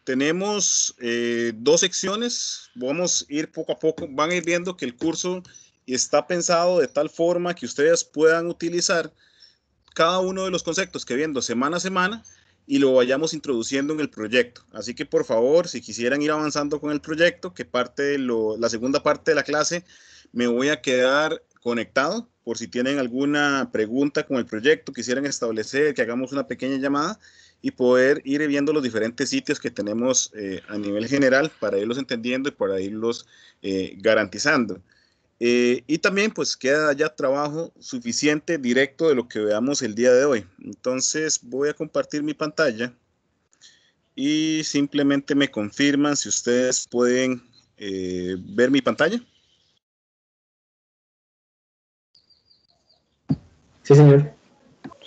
Tenemos dos secciones, vamos a ir poco a poco, van a ir viendo que el curso está pensado de tal forma que ustedes puedan utilizar cada uno de los conceptos que viendo semana a semana y lo vayamos introduciendo en el proyecto. Así que por favor, si quisieran ir avanzando con el proyecto, que la segunda parte de la clase me voy a quedar conectado por si tienen alguna pregunta con el proyecto, quisieran establecer que hagamos una pequeña llamada y poder ir viendo los diferentes sitios que tenemos a nivel general para irlos entendiendo y para irlos garantizando. Y también pues queda ya trabajo suficiente directo de lo que veamos el día de hoy. Entonces voy a compartir mi pantalla y simplemente me confirman si ustedes pueden ver mi pantalla. Sí, señor.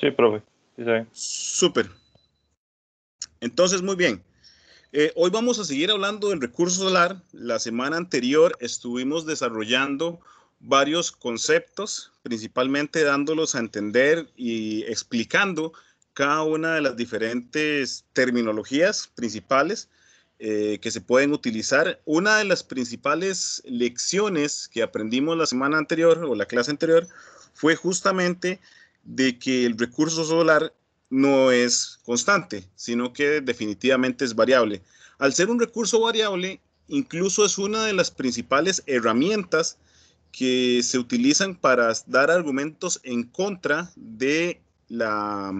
Sí, profe. Sí, sí. Súper. Entonces, muy bien. Hoy vamos a seguir hablando del recurso solar. La semana anterior estuvimos desarrollando varios conceptos, principalmente dándolos a entender y explicando cada una de las diferentes terminologías principales que se pueden utilizar. Una de las principales lecciones que aprendimos la semana anterior o la clase anterior fue justamente de que el recurso solar no es constante, sino que definitivamente es variable. Al ser un recurso variable, incluso es una de las principales herramientas que se utilizan para dar argumentos en contra de la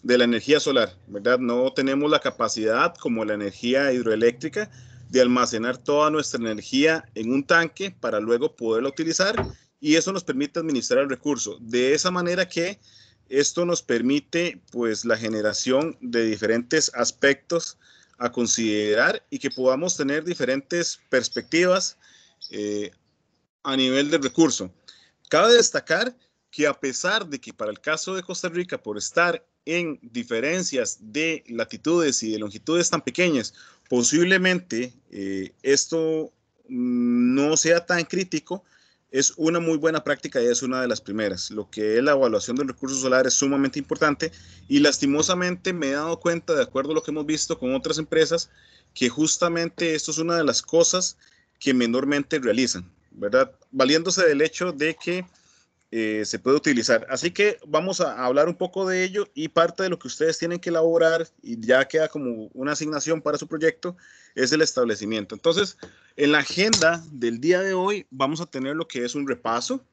energía solar, ¿verdad? No tenemos la capacidad como la energía hidroeléctrica de almacenar toda nuestra energía en un tanque para luego poderla utilizar y eso nos permite administrar el recurso. De esa manera que esto nos permite pues la generación de diferentes aspectos a considerar y que podamos tener diferentes perspectivas a nivel del recurso. Cabe destacar que a pesar de que para el caso de Costa Rica, por estar en diferencias de latitudes y de longitudes tan pequeñas, posiblemente esto no sea tan crítico, es una muy buena práctica y es una de las primeras. Lo que es la evaluación del recurso solar es sumamente importante y lastimosamente me he dado cuenta, de acuerdo a lo que hemos visto con otras empresas, que justamente esto es una de las cosas que menormente realizan, ¿verdad? Valiéndose del hecho de que se puede utilizar. Así que vamos a hablar un poco de ello y parte de lo que ustedes tienen que elaborar y ya queda como una asignación para su proyecto es el establecimiento. Entonces, en la agenda del día de hoy vamos a tener lo que es un repaso.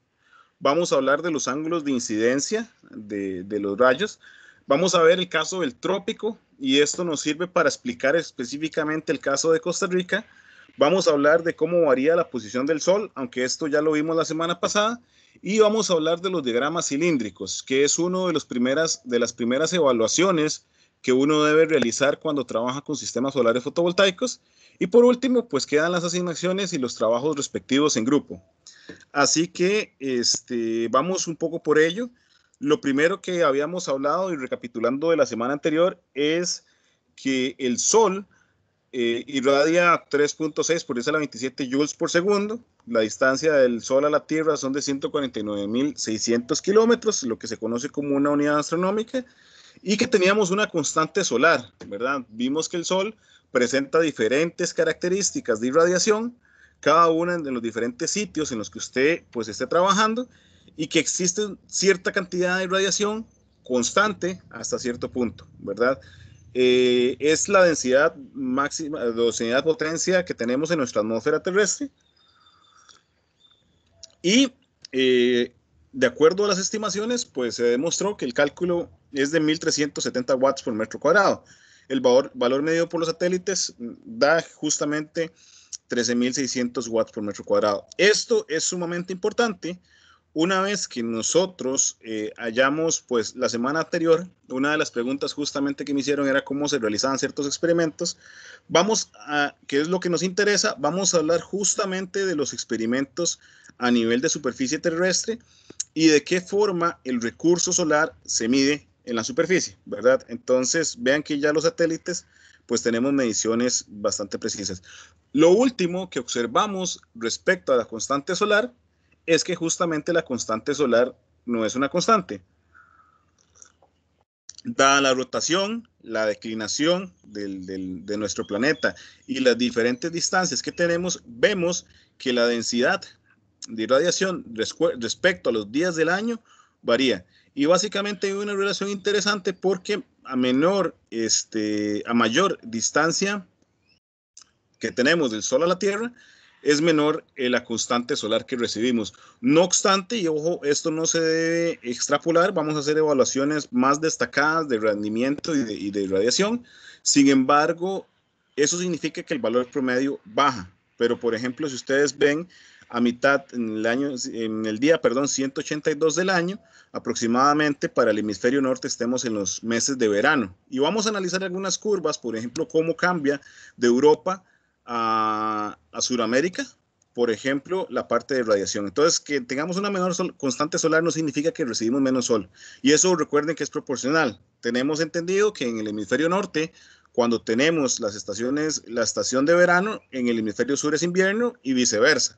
Vamos a hablar de los ángulos de incidencia de los rayos. Vamos a ver el caso del trópico y esto nos sirve para explicar específicamente el caso de Costa Rica. Vamos a hablar de cómo varía la posición del Sol, aunque esto ya lo vimos la semana pasada. Y vamos a hablar de los diagramas cilíndricos, que es una de las primeras evaluaciones que uno debe realizar cuando trabaja con sistemas solares fotovoltaicos. Y por último, pues quedan las asignaciones y los trabajos respectivos en grupo. Así que vamos un poco por ello. Lo primero que habíamos hablado y recapitulando de la semana anterior es que el Sol irradia 3.6 por 10 a la 27 joules por segundo. La distancia del Sol a la Tierra son de 149.600 kilómetros, lo que se conoce como una unidad astronómica, y que teníamos una constante solar, ¿verdad? Vimos que el Sol presenta diferentes características de irradiación, cada una en los diferentes sitios en los que usted pues esté trabajando, y que existe cierta cantidad de irradiación constante hasta cierto punto, ¿verdad? Es la densidad máxima, la densidad potencia que tenemos en nuestra atmósfera terrestre. Y de acuerdo a las estimaciones, pues se demostró que el cálculo es de 1.370 watts por metro cuadrado. El valor medido por los satélites da justamente 13.600 watts por metro cuadrado. Esto es sumamente importante. Una vez que nosotros hayamos, pues la semana anterior, una de las preguntas justamente que me hicieron era cómo se realizaban ciertos experimentos. ¿Qué es lo que nos interesa? Vamos a hablar justamente de los experimentos a nivel de superficie terrestre y de qué forma el recurso solar se mide en la superficie, ¿verdad? Entonces, vean que ya los satélites, pues tenemos mediciones bastante precisas. Lo último que observamos respecto a la constante solar es que justamente la constante solar no es una constante. Dada la rotación la declinación de nuestro planeta y las diferentes distancias que tenemos, vemos que la densidad de irradiación respecto a los días del año varía. Y básicamente hay una relación interesante porque a mayor distancia que tenemos del Sol a la Tierra, es menor la constante solar que recibimos. No obstante, y ojo, esto no se debe extrapolar, vamos a hacer evaluaciones más destacadas de rendimiento y de radiación. Sin embargo, eso significa que el valor promedio baja. Pero, por ejemplo, si ustedes ven a mitad en el día 182 del año, aproximadamente para el hemisferio norte estemos en los meses de verano. Y vamos a analizar algunas curvas, por ejemplo, cómo cambia de Europa a Sudamérica, por ejemplo, la parte de radiación. Entonces, que tengamos una menor constante solar no significa que recibimos menos sol. Y eso recuerden que es proporcional. Tenemos entendido que en el hemisferio norte, cuando tenemos las estaciones, la estación de verano, en el hemisferio sur es invierno y viceversa.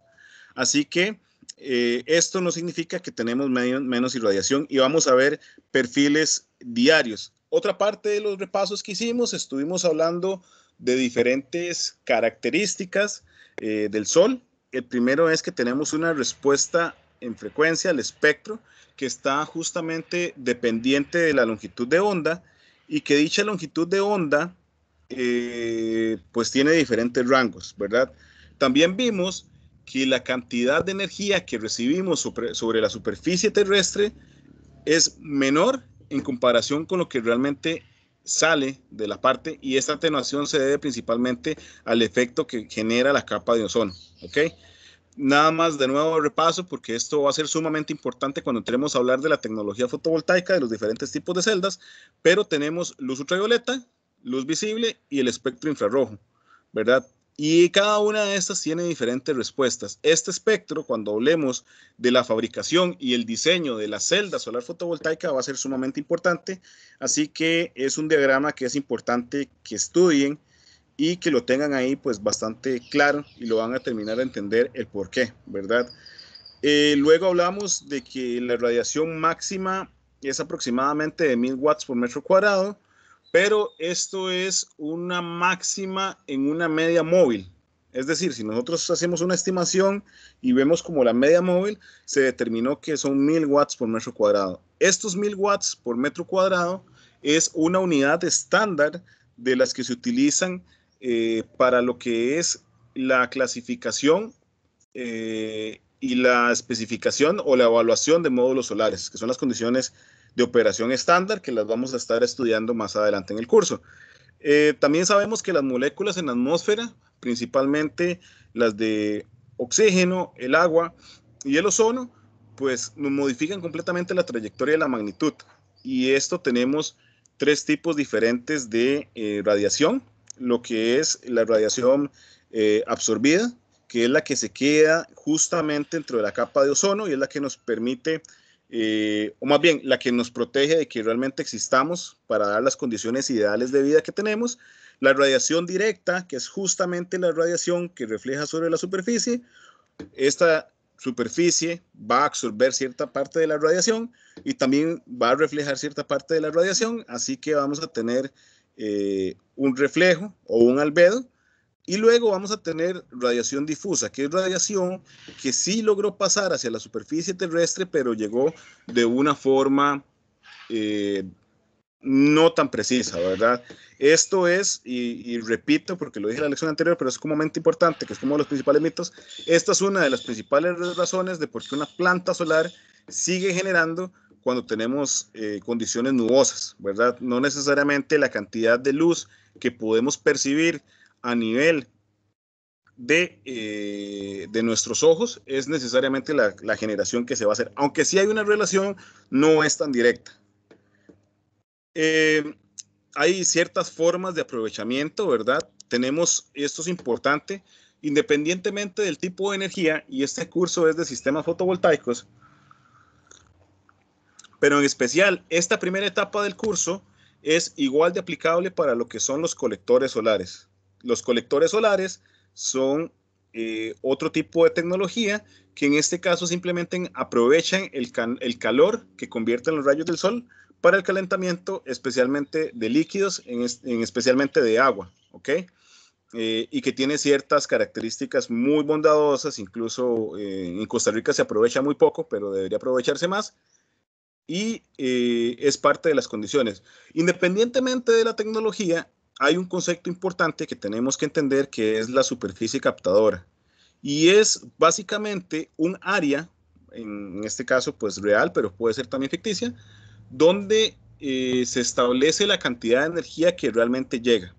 Así que esto no significa que tenemos menos irradiación y vamos a ver perfiles diarios. Otra parte de los repasos que hicimos, estuvimos hablando de diferentes características del Sol. El primero es que tenemos una respuesta en frecuencia al espectro que está justamente dependiente de la longitud de onda y que dicha longitud de onda pues tiene diferentes rangos, ¿verdad? También vimos que la cantidad de energía que recibimos sobre la superficie terrestre es menor en comparación con lo que realmente sale de la parte, y esta atenuación se debe principalmente al efecto que genera la capa de ozono, ¿ok? Nada más de nuevo repaso porque esto va a ser sumamente importante cuando entremos a hablar de la tecnología fotovoltaica, de los diferentes tipos de celdas, pero tenemos luz ultravioleta, luz visible y el espectro infrarrojo, ¿verdad? Y cada una de estas tiene diferentes respuestas. Este espectro, cuando hablemos de la fabricación y el diseño de la celda solar fotovoltaica, va a ser sumamente importante. Así que es un diagrama que es importante que estudien y que lo tengan ahí pues bastante claro y lo van a terminar de entender el por qué, ¿verdad? Luego hablamos de que la radiación máxima es aproximadamente de 1000 watts por metro cuadrado, pero esto es una máxima en una media móvil. Es decir, si nosotros hacemos una estimación y vemos como la media móvil, se determinó que son 1000 watts por metro cuadrado. Estos 1000 watts por metro cuadrado es una unidad estándar de las que se utilizan para lo que es la clasificación y la especificación o la evaluación de módulos solares, que son las condiciones de operación estándar que las vamos a estar estudiando más adelante en el curso. También sabemos que las moléculas en la atmósfera, principalmente las de oxígeno, el agua y el ozono, pues nos modifican completamente la trayectoria de la magnitud. Y esto tenemos tres tipos diferentes de radiación, lo que es la radiación absorbida, que es la que se queda justamente dentro de la capa de ozono y es la que nos permite, o más bien la que nos protege de que realmente existamos para dar las condiciones ideales de vida que tenemos. La radiación directa, que es justamente la radiación que refleja sobre la superficie. Esta superficie va a absorber cierta parte de la radiación y también va a reflejar cierta parte de la radiación, así que vamos a tener un reflejo o un albedo. Y luego vamos a tener radiación difusa, que es radiación que sí logró pasar hacia la superficie terrestre, pero llegó de una forma no tan precisa, ¿verdad? Esto es, y repito porque lo dije en la lección anterior, pero es sumamente importante, que es como los principales mitos, esta es una de las principales razones de por qué una planta solar sigue generando cuando tenemos condiciones nubosas, ¿verdad? No necesariamente la cantidad de luz que podemos percibir a nivel de nuestros ojos es necesariamente la generación que se va a hacer, aunque sí hay una relación, no es tan directa. Hay ciertas formas de aprovechamiento, ¿verdad? Tenemos, esto es importante, independientemente del tipo de energía, y este curso es de sistemas fotovoltaicos, pero en especial esta primera etapa del curso es igual de aplicable para lo que son los colectores solares. Los colectores solares son otro tipo de tecnología que en este caso simplemente aprovechan el calor que convierten los rayos del sol para el calentamiento, especialmente de líquidos, especialmente de agua, ¿ok? Y que tiene ciertas características muy bondadosas, incluso en Costa Rica se aprovecha muy poco, pero debería aprovecharse más, y es parte de las condiciones. Independientemente de la tecnología, hay un concepto importante que tenemos que entender, que es la superficie captadora, y es básicamente un área, en este caso pues real, pero puede ser también ficticia, donde se establece la cantidad de energía que realmente llega.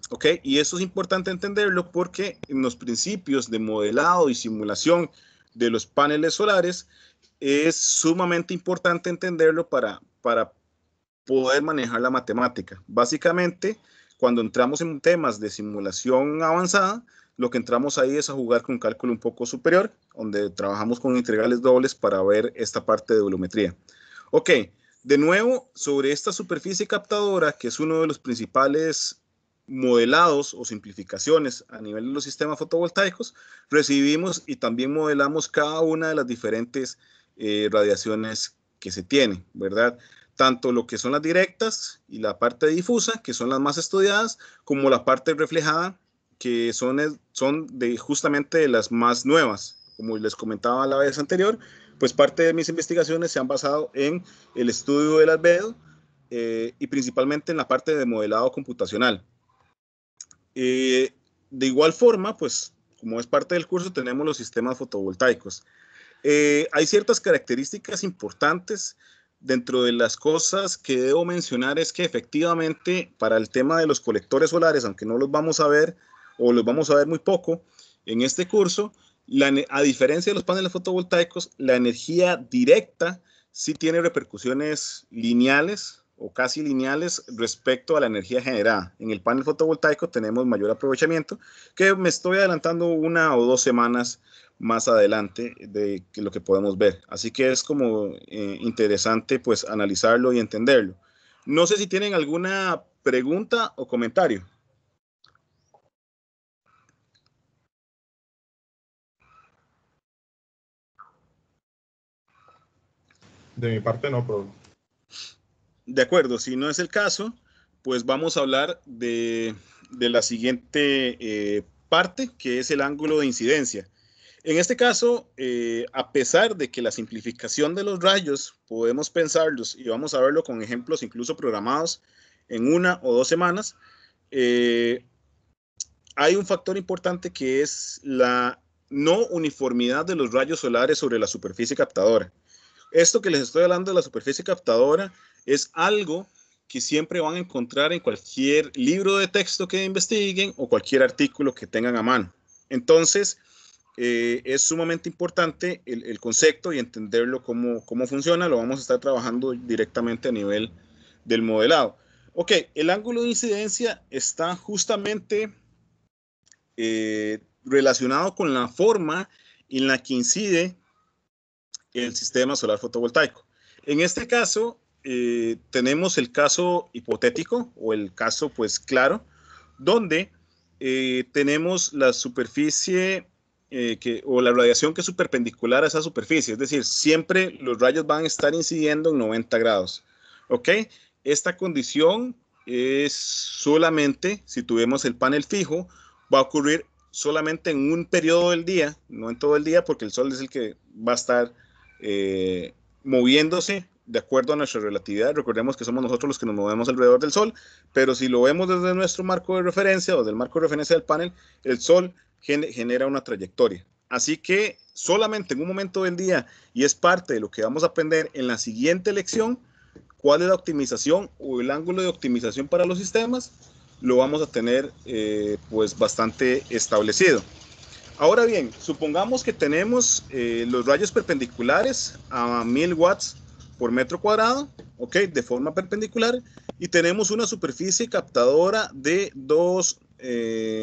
¿Ok? Y eso es importante entenderlo porque en los principios de modelado y simulación de los paneles solares es sumamente importante entenderlo para poder manejar la matemática. Básicamente, cuando entramos en temas de simulación avanzada, lo que entramos ahí es a jugar con cálculo un poco superior, donde trabajamos con integrales dobles para ver esta parte de volumetría. Ok, de nuevo, sobre esta superficie captadora, que es uno de los principales modelados o simplificaciones a nivel de los sistemas fotovoltaicos, recibimos y también modelamos cada una de las diferentes radiaciones que se tienen, ¿verdad? Tanto lo que son las directas y la parte difusa, que son las más estudiadas, como la parte reflejada, que son justamente de las más nuevas. Como les comentaba la vez anterior, pues parte de mis investigaciones se han basado en el estudio del albedo y principalmente en la parte de modelado computacional. De igual forma, pues como es parte del curso, tenemos los sistemas fotovoltaicos. Hay ciertas características importantes. Dentro de las cosas que debo mencionar es que efectivamente para el tema de los colectores solares, aunque no los vamos a ver o los vamos a ver muy poco en este curso, a diferencia de los paneles fotovoltaicos, la energía directa sí tiene repercusiones lineales o casi lineales respecto a la energía generada. En el panel fotovoltaico tenemos mayor aprovechamiento, que me estoy adelantando 1 o 2 semanas más adelante de lo que podemos ver. Así que es como interesante pues analizarlo y entenderlo. No sé si tienen alguna pregunta o comentario. De mi parte no, pero... De acuerdo, si no es el caso, pues vamos a hablar de la siguiente parte, que es el ángulo de incidencia. En este caso, a pesar de que la simplificación de los rayos podemos pensarlos y vamos a verlo con ejemplos incluso programados en 1 o 2 semanas, hay un factor importante que es la no uniformidad de los rayos solares sobre la superficie captadora. Esto que les estoy hablando de la superficie captadora es algo que siempre van a encontrar en cualquier libro de texto que investiguen o cualquier artículo que tengan a mano. Entonces, es sumamente importante el concepto y entenderlo cómo funciona. Lo vamos a estar trabajando directamente a nivel del modelado. Ok, el ángulo de incidencia está justamente relacionado con la forma en la que incide el sistema solar fotovoltaico. En este caso, tenemos el caso hipotético o el caso pues claro, donde tenemos la superficie o la radiación que es perpendicular a esa superficie, es decir, siempre los rayos van a estar incidiendo en 90 grados. ¿Ok? Esta condición es solamente, si tuvimos el panel fijo, va a ocurrir solamente en un periodo del día, no en todo el día, porque el sol es el que va a estar moviéndose de acuerdo a nuestra relatividad. Recordemos que somos nosotros los que nos movemos alrededor del Sol, pero si lo vemos desde nuestro marco de referencia o del marco de referencia del panel, el Sol genera una trayectoria. Así que solamente en un momento del día, y es parte de lo que vamos a aprender en la siguiente lección, cuál es la optimización o el ángulo de optimización para los sistemas, lo vamos a tener pues bastante establecido. Ahora bien, supongamos que tenemos los rayos perpendiculares a 1000 watts por metro cuadrado, ¿ok? De forma perpendicular, y tenemos una superficie captadora de 2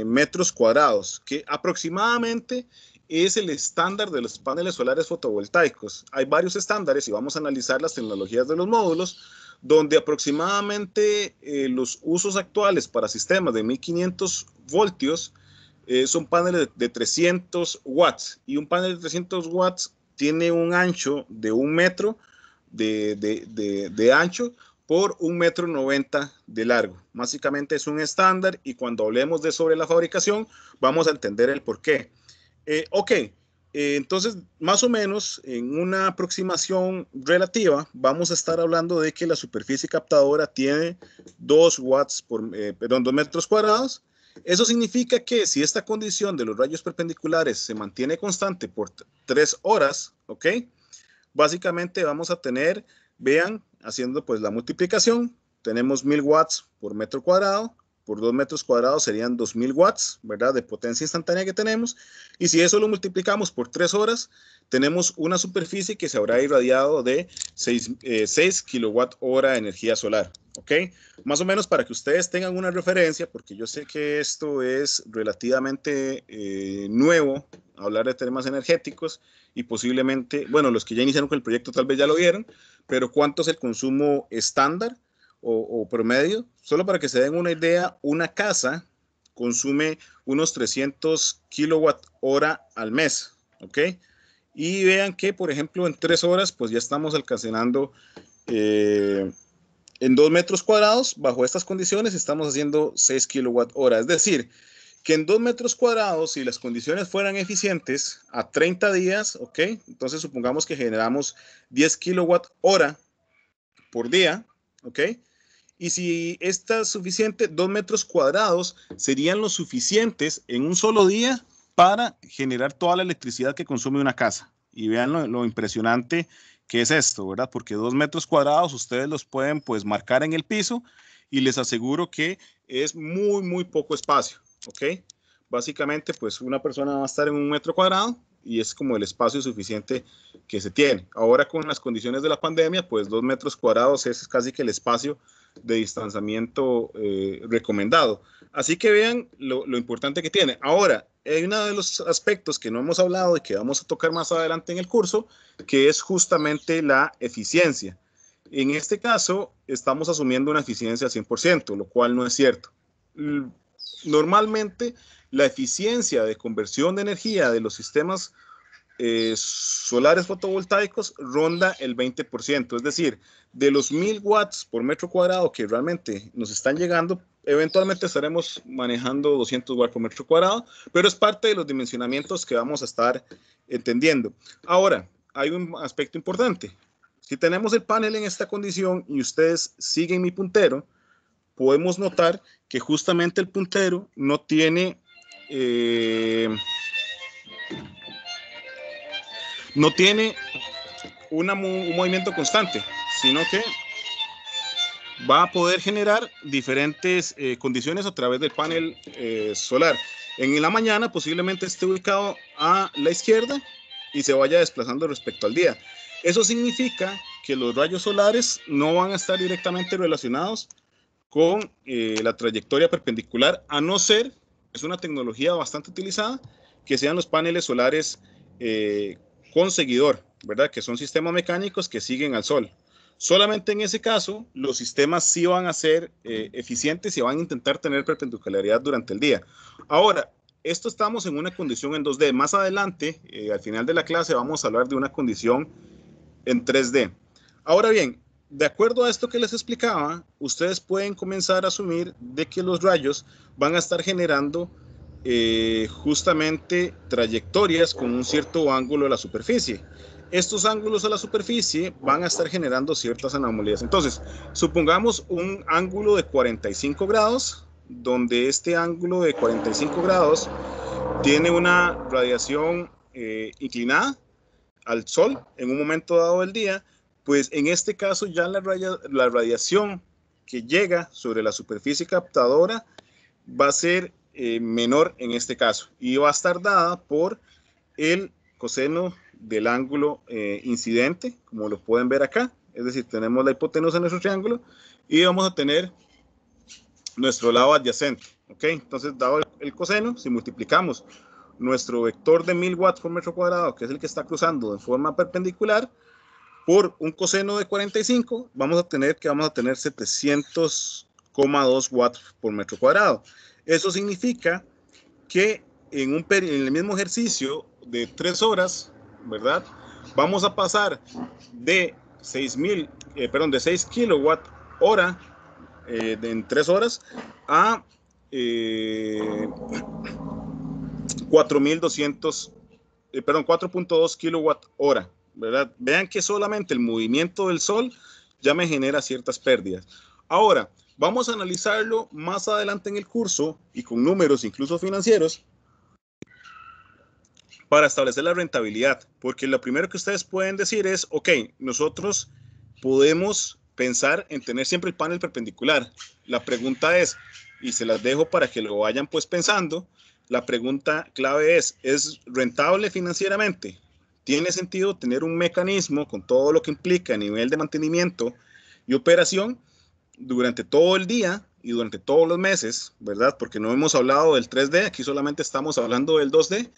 metros cuadrados, que aproximadamente es el estándar de los paneles solares fotovoltaicos. Hay varios estándares y vamos a analizar las tecnologías de los módulos, donde aproximadamente los usos actuales para sistemas de 1500 voltios son paneles de 300 watts y un panel de 300 watts tiene un ancho de 1 metro de ancho por 1,90 m de largo. Básicamente es un estándar y cuando hablemos de sobre la fabricación vamos a entender el por qué. Entonces más o menos en una aproximación relativa vamos a estar hablando de que la superficie captadora tiene 2 metros cuadrados. Eso significa que si esta condición de los rayos perpendiculares se mantiene constante por 3 horas, ¿ok? Básicamente vamos a tener, vean, haciendo pues la multiplicación, tenemos 1000 watts por metro cuadrado, por 2 metros cuadrados serían 2000 watts, ¿verdad? De potencia instantánea que tenemos. Y si eso lo multiplicamos por 3 horas, tenemos una superficie que se habrá irradiado de 6 kilowatt hora de energía solar, ¿ok? Más o menos para que ustedes tengan una referencia, porque yo sé que esto es relativamente nuevo, hablar de temas energéticos, y posiblemente, bueno, los que ya iniciaron con el proyecto tal vez ya lo vieron, pero ¿cuánto es el consumo estándar o promedio? Solo para que se den una idea, una casa consume unos 300 kilowatt hora al mes, ¿ok? Y vean que, por ejemplo, en 3 horas, pues ya estamos alcanzando en 2 metros cuadrados, bajo estas condiciones, estamos haciendo 6 kilowatt hora. Es decir, que en 2 metros cuadrados, si las condiciones fueran eficientes, a 30 días, ¿ok? Entonces supongamos que generamos 10 kilowatt hora por día, ¿ok? Y si esta es suficiente, 2 metros cuadrados serían los suficientes en un solo día para generar toda la electricidad que consume una casa. Y vean lo impresionante que es esto, ¿verdad? Porque 2 metros cuadrados ustedes los pueden pues marcar en el piso y les aseguro que es muy, muy poco espacio, ¿ok? Básicamente pues una persona va a estar en 1 metro cuadrado y es como el espacio suficiente que se tiene. Ahora con las condiciones de la pandemia, pues 2 metros cuadrados es casi que el espacio de distanciamiento recomendado. Así que vean lo importante que tiene. Ahora, hay uno de los aspectos que no hemos hablado y que vamos a tocar más adelante en el curso, que es justamente la eficiencia. En este caso, estamos asumiendo una eficiencia al 100%, lo cual no es cierto. Normalmente, la eficiencia de conversión de energía de los sistemas solares fotovoltaicos ronda el 20%, es decir, de los 1000 watts por metro cuadrado que realmente nos están llegando, eventualmente estaremos manejando 200 watts por metro cuadrado, pero es parte de los dimensionamientos que vamos a estar entendiendo. Ahora, hay un aspecto importante. Si tenemos el panel en esta condición y ustedes siguen mi puntero, podemos notar que justamente el puntero no tiene un movimiento constante, sino que va a poder generar diferentes condiciones a través del panel solar. En la mañana posiblemente esté ubicado a la izquierda y se vaya desplazando respecto al día. Eso significa que los rayos solares no van a estar directamente relacionados con la trayectoria perpendicular, a no ser, es una tecnología bastante utilizada, que sean los paneles solares con seguidor, ¿verdad? Que son sistemas mecánicos que siguen al sol. Solamente en ese caso, los sistemas sí van a ser eficientes y van a intentar tener perpendicularidad durante el día. Ahora, esto estamos en una condición en 2D. Más adelante, al final de la clase, vamos a hablar de una condición en 3D. Ahora bien, de acuerdo a esto que les explicaba, ustedes pueden comenzar a asumir de que los rayos van a estar generando justamente trayectorias con un cierto ángulo a la superficie. Estos ángulos a la superficie van a estar generando ciertas anomalías. Entonces, supongamos un ángulo de 45 grados, donde este ángulo de 45 grados tiene una radiación inclinada al sol en un momento dado del día, pues en este caso ya la radiación que llega sobre la superficie captadora va a ser menor en este caso y va a estar dada por el coseno del ángulo incidente, como lo pueden ver acá. Es decir, tenemos la hipotenusa en nuestro triángulo y vamos a tener nuestro lado adyacente, ¿ok? Entonces, dado el coseno, si multiplicamos nuestro vector de 1000 watts por metro cuadrado, que es el que está cruzando de forma perpendicular, por un coseno de 45, vamos a tener 700,2 watts por metro cuadrado. Eso significa que en el mismo ejercicio de 3 horas, ¿verdad? Vamos a pasar de 6 kilowatt hora, en 3 horas, a 4.2 kilowatt hora, ¿verdad? Vean que solamente el movimiento del sol ya me genera ciertas pérdidas. Ahora, vamos a analizarlo más adelante en el curso y con números incluso financieros para establecer la rentabilidad, porque lo primero que ustedes pueden decir es, ok, nosotros podemos pensar en tener siempre el panel perpendicular. La pregunta es, y se las dejo para que lo vayan pues pensando, la pregunta clave ¿es rentable financieramente? ¿Tiene sentido tener un mecanismo con todo lo que implica a nivel de mantenimiento y operación durante todo el día y durante todos los meses, ¿verdad? Porque no hemos hablado del 3D, aquí solamente estamos hablando del 2D,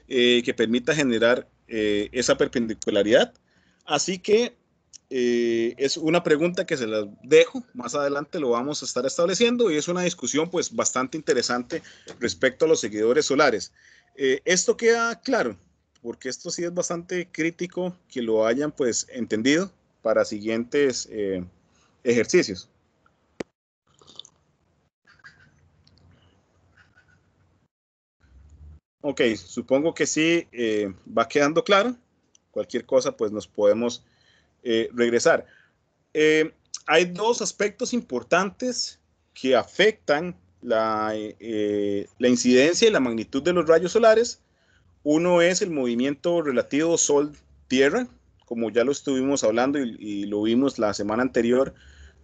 que permita generar esa perpendicularidad. Así que es una pregunta que se las dejo, más adelante lo vamos a estar estableciendo y es una discusión pues bastante interesante respecto a los seguidores solares. Esto queda claro, porque esto sí es bastante crítico que lo hayan pues entendido para siguientes ejercicios. Ok, supongo que sí va quedando claro. Cualquier cosa pues nos podemos regresar. Hay dos aspectos importantes que afectan la incidencia y la magnitud de los rayos solares. Uno es el movimiento relativo Sol-Tierra, como ya lo estuvimos hablando y lo vimos la semana anterior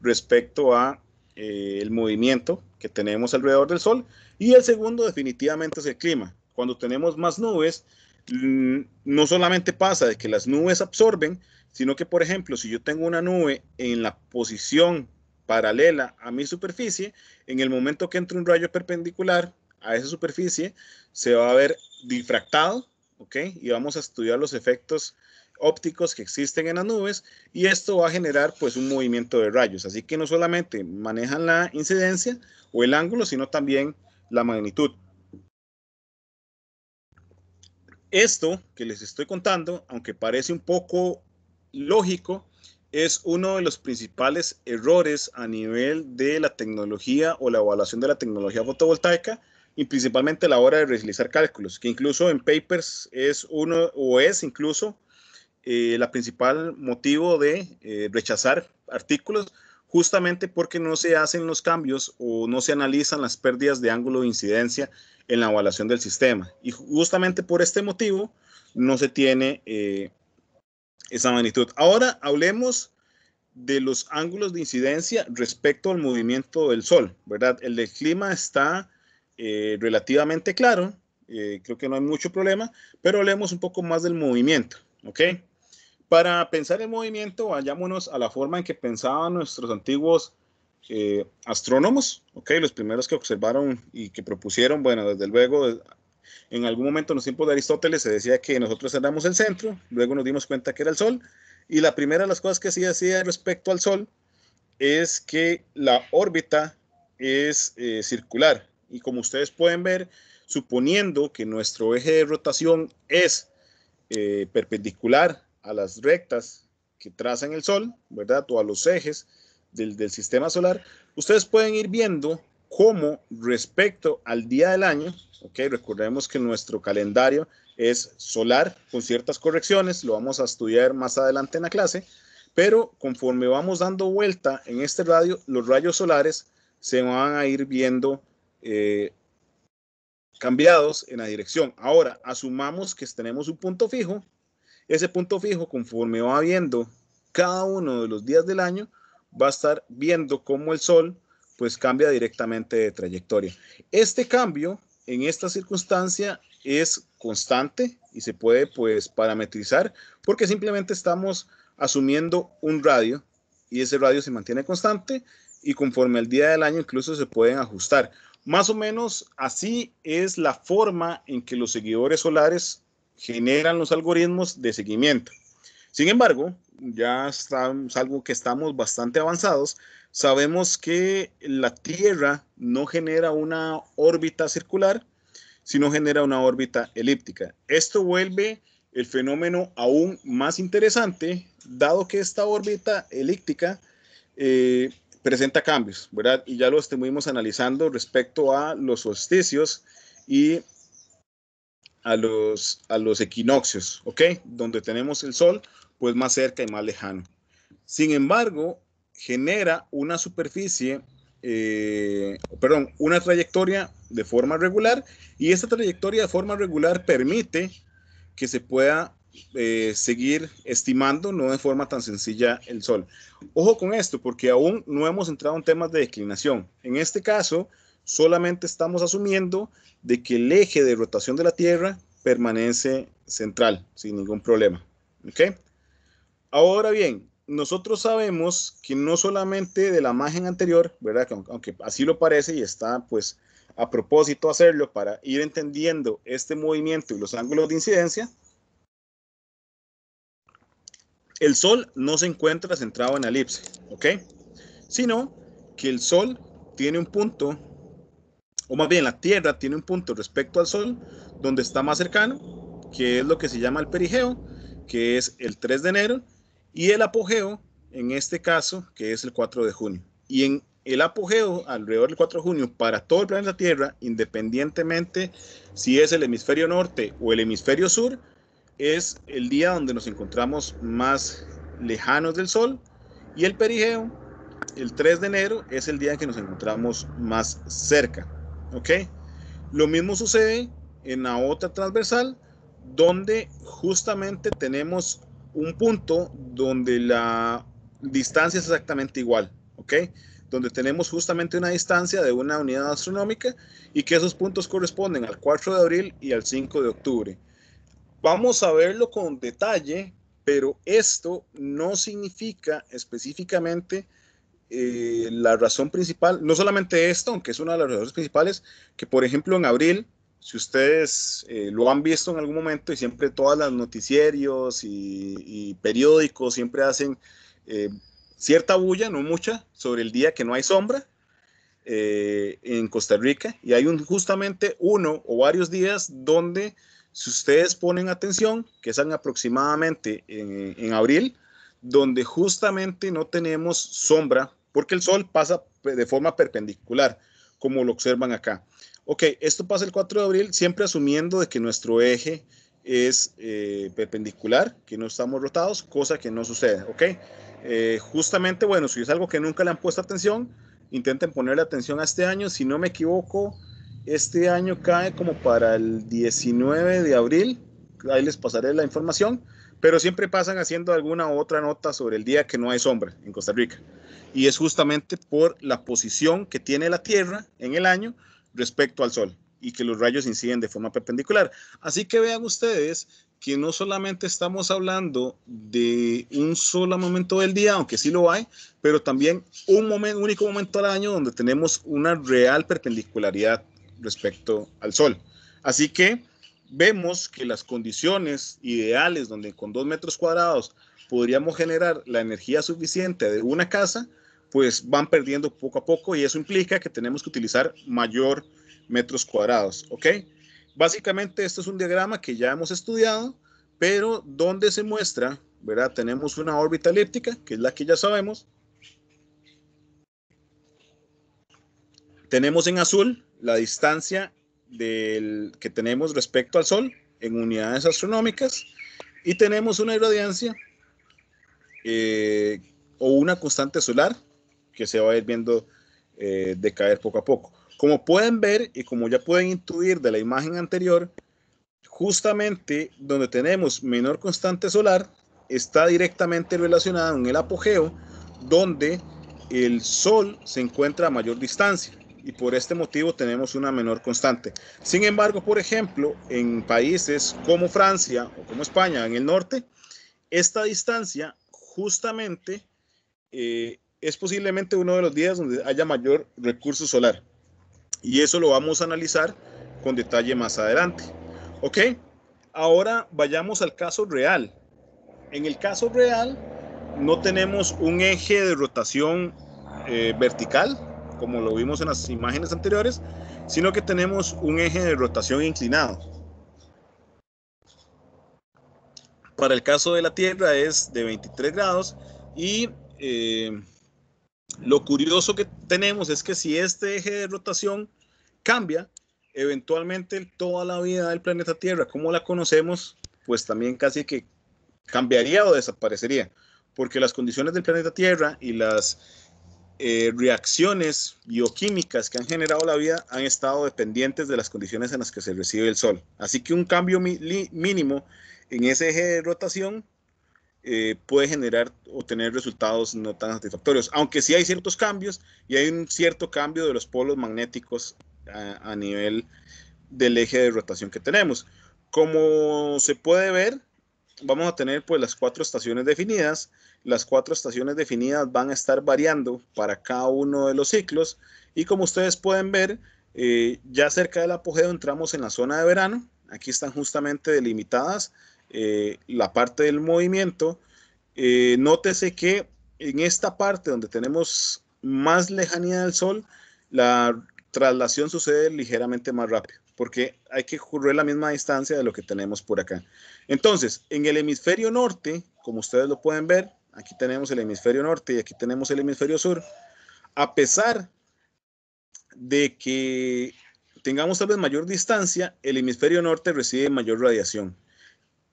respecto a el movimiento que tenemos alrededor del Sol. Y el segundo definitivamente es el clima. Cuando tenemos más nubes, no solamente pasa de que las nubes absorben, sino que, por ejemplo, si yo tengo una nube en la posición paralela a mi superficie, en el momento que entre un rayo perpendicular a esa superficie, se va a ver difractado, ¿ok? Y vamos a estudiar los efectos ópticos que existen en las nubes y esto va a generar pues un movimiento de rayos. Así que no solamente manejan la incidencia o el ángulo, sino también la magnitud. Esto que les estoy contando, aunque parece un poco lógico, es uno de los principales errores a nivel de la tecnología o la evaluación de la tecnología fotovoltaica y principalmente a la hora de realizar cálculos, que incluso en papers es uno o es incluso la principal motivo de rechazar artículos justamente porque no se hacen los cambios o no se analizan las pérdidas de ángulo de incidencia en la evaluación del sistema. Y justamente por este motivo no se tiene esa magnitud. Ahora hablemos de los ángulos de incidencia respecto al movimiento del Sol, ¿verdad? El del clima está relativamente claro, creo que no hay mucho problema, pero hablemos un poco más del movimiento, ¿ok? Para pensar el movimiento, vayámonos a la forma en que pensaban nuestros antiguos astrónomos, ¿ok? Los primeros que observaron y que propusieron, bueno, desde luego, en algún momento en los tiempos de Aristóteles se decía que nosotros éramos el centro, luego nos dimos cuenta que era el Sol, y la primera de las cosas que se decía respecto al Sol es que la órbita es circular, y como ustedes pueden ver, suponiendo que nuestro eje de rotación es perpendicular a las rectas que trazan el Sol, ¿verdad? O a los ejes del sistema solar, ustedes pueden ir viendo cómo respecto al día del año, ¿ok? Recordemos que nuestro calendario es solar con ciertas correcciones, lo vamos a estudiar más adelante en la clase, pero conforme vamos dando vuelta en este radio, los rayos solares se van a ir viendo cambiados en la dirección. Ahora, asumamos que tenemos un punto fijo. Ese punto fijo, conforme va viendo cada uno de los días del año, va a estar viendo cómo el Sol pues cambia directamente de trayectoria. Este cambio en esta circunstancia es constante y se puede pues parametrizar porque simplemente estamos asumiendo un radio y ese radio se mantiene constante y conforme al día del año incluso se pueden ajustar. Más o menos así es la forma en que los seguidores solares generan los algoritmos de seguimiento. Sin embargo, ya es algo que estamos bastante avanzados. Sabemos que la Tierra no genera una órbita circular, sino genera una órbita elíptica. Esto vuelve el fenómeno aún más interesante, dado que esta órbita elíptica presenta cambios, ¿verdad? Y ya lo estuvimos analizando respecto a los solsticios y a los equinoccios, ¿ok? Donde tenemos el sol, pues más cerca y más lejano. Sin embargo, genera una superficie, una trayectoria de forma regular, y esta trayectoria de forma regular permite que se pueda seguir estimando, no de forma tan sencilla, el Sol. Ojo con esto, porque aún no hemos entrado en temas de declinación. En este caso, solamente estamos asumiendo de que el eje de rotación de la Tierra permanece central, sin ningún problema. ¿Ok? Ahora bien, nosotros sabemos que no solamente de la imagen anterior, ¿verdad? Aunque así lo parece y está pues a propósito hacerlo para ir entendiendo este movimiento y los ángulos de incidencia, el Sol no se encuentra centrado en la elipse, ¿ok? Sino que el Sol tiene un punto, o más bien la Tierra tiene un punto respecto al Sol donde está más cercano, que es lo que se llama el perigeo, que es el 3 de enero, y el apogeo, en este caso, que es el 4 de junio. Y en el apogeo, alrededor del 4 de junio, para todo el planeta Tierra, independientemente si es el hemisferio norte o el hemisferio sur, es el día donde nos encontramos más lejanos del Sol, y el perigeo, el 3 de enero, es el día en que nos encontramos más cerca. ¿Ok? Lo mismo sucede en la otra transversal, donde justamente tenemos un punto donde la distancia es exactamente igual. ¿Ok? Donde tenemos justamente una distancia de una unidad astronómica y que esos puntos corresponden al 4 de abril y al 5 de octubre. Vamos a verlo con detalle, pero esto no significa específicamente la razón principal, no solamente esto, aunque es una de las razones principales, que por ejemplo en abril, si ustedes lo han visto en algún momento y siempre todas las noticierios y periódicos siempre hacen cierta bulla, no mucha, sobre el día que no hay sombra en Costa Rica, y hay justamente uno o varios días donde, si ustedes ponen atención, que están aproximadamente en abril, donde justamente no tenemos sombra, porque el sol pasa de forma perpendicular, como lo observan acá. Ok, esto pasa el 4 de abril, siempre asumiendo de que nuestro eje es perpendicular, que no estamos rotados, cosa que no sucede, ok. Justamente, bueno, si es algo que nunca le han puesto atención, intenten ponerle atención a este año. Si no me equivoco, este año cae como para el 19 de abril. Ahí les pasaré la información. Pero siempre pasan haciendo alguna otra nota sobre el día que no hay sombra en Costa Rica. Y es justamente por la posición que tiene la Tierra en el año respecto al Sol y que los rayos inciden de forma perpendicular. Así que vean ustedes que no solamente estamos hablando de un solo momento del día, aunque sí lo hay, pero también un único momento al año donde tenemos una real perpendicularidad respecto al Sol. Así que vemos que las condiciones ideales donde con 2 metros cuadrados podríamos generar la energía suficiente de una casa, pues van perdiendo poco a poco, y eso implica que tenemos que utilizar mayor metros cuadrados, ¿ok? Básicamente esto es un diagrama que ya hemos estudiado, pero donde se muestra, ¿verdad? Tenemos una órbita elíptica, que es la que ya sabemos. Tenemos en azul la distancia que tenemos respecto al Sol en unidades astronómicas, y tenemos una irradiancia o una constante solar que se va a ir viendo decaer poco a poco. Como pueden ver y como ya pueden intuir de la imagen anterior, justamente donde tenemos menor constante solar está directamente relacionado en el apogeo, donde el Sol se encuentra a mayor distancia, y por este motivo tenemos una menor constante. Sin embargo, por ejemplo, en países como Francia o como España en el norte, esta distancia justamente es posiblemente uno de los días donde haya mayor recurso solar, y eso lo vamos a analizar con detalle más adelante. Ok, ahora vayamos al caso real. En el caso real no tenemos un eje de rotación vertical, como lo vimos en las imágenes anteriores, sino que tenemos un eje de rotación inclinado. Para el caso de la Tierra es de 23 grados, y Lo curioso que tenemos es que si este eje de rotación cambia, eventualmente toda la vida del planeta Tierra, como la conocemos, pues también casi que cambiaría o desaparecería, porque las condiciones del planeta Tierra y las reacciones bioquímicas que han generado la vida han estado dependientes de las condiciones en las que se recibe el Sol. Así que un cambio mínimo en ese eje de rotación puede generar o tener resultados no tan satisfactorios, aunque sí hay ciertos cambios y hay un cierto cambio de los polos magnéticos a nivel del eje de rotación que tenemos. Como se puede ver, vamos a tener pues las 4 estaciones definidas. Las 4 estaciones definidas van a estar variando para cada uno de los ciclos y como ustedes pueden ver, ya cerca del apogeo entramos en la zona de verano. Aquí están justamente delimitadas la parte del movimiento. Nótese que en esta parte donde tenemos más lejanía del Sol, la traslación sucede ligeramente más rápido, porque hay que correr la misma distancia de lo que tenemos por acá. Entonces, en el hemisferio norte, como ustedes lo pueden ver, aquí tenemos el hemisferio norte y aquí tenemos el hemisferio sur, a pesar de que tengamos tal vez mayor distancia, el hemisferio norte recibe mayor radiación.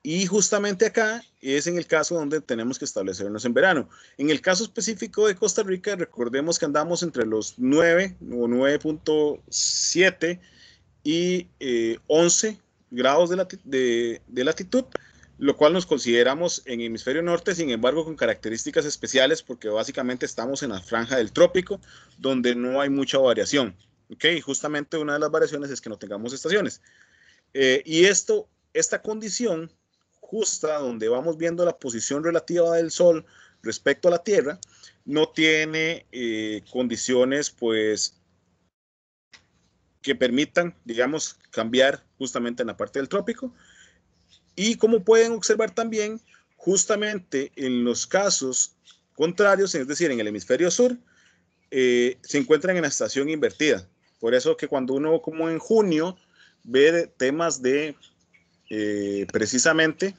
Y justamente acá es en el caso donde tenemos que establecernos en verano. En el caso específico de Costa Rica, recordemos que andamos entre los 9 o 9.7 y 11 grados de latitud, lo cual nos consideramos en hemisferio norte, sin embargo con características especiales porque básicamente estamos en la franja del trópico donde no hay mucha variación. ¿Okay? Justamente una de las variaciones es que no tengamos estaciones. Y esta condición justa donde vamos viendo la posición relativa del Sol respecto a la Tierra, no tiene condiciones pues que permitan, digamos, cambiar justamente en la parte del trópico. Y como pueden observar también, justamente en los casos contrarios, es decir, en el hemisferio sur, se encuentran en la estación invertida. Por eso que cuando uno, como en junio, ve temas de precisamente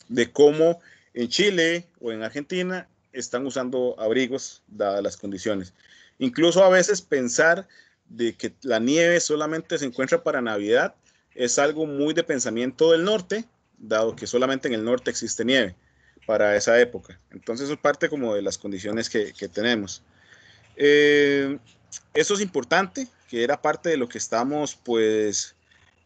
de cómo en Chile o en Argentina están usando abrigos dadas las condiciones. Incluso a veces pensar de que la nieve solamente se encuentra para Navidad es algo muy de pensamiento del norte, dado que solamente en el norte existe nieve para esa época. Entonces es parte como de las condiciones que tenemos. Eso es importante, que era parte de lo que estamos pues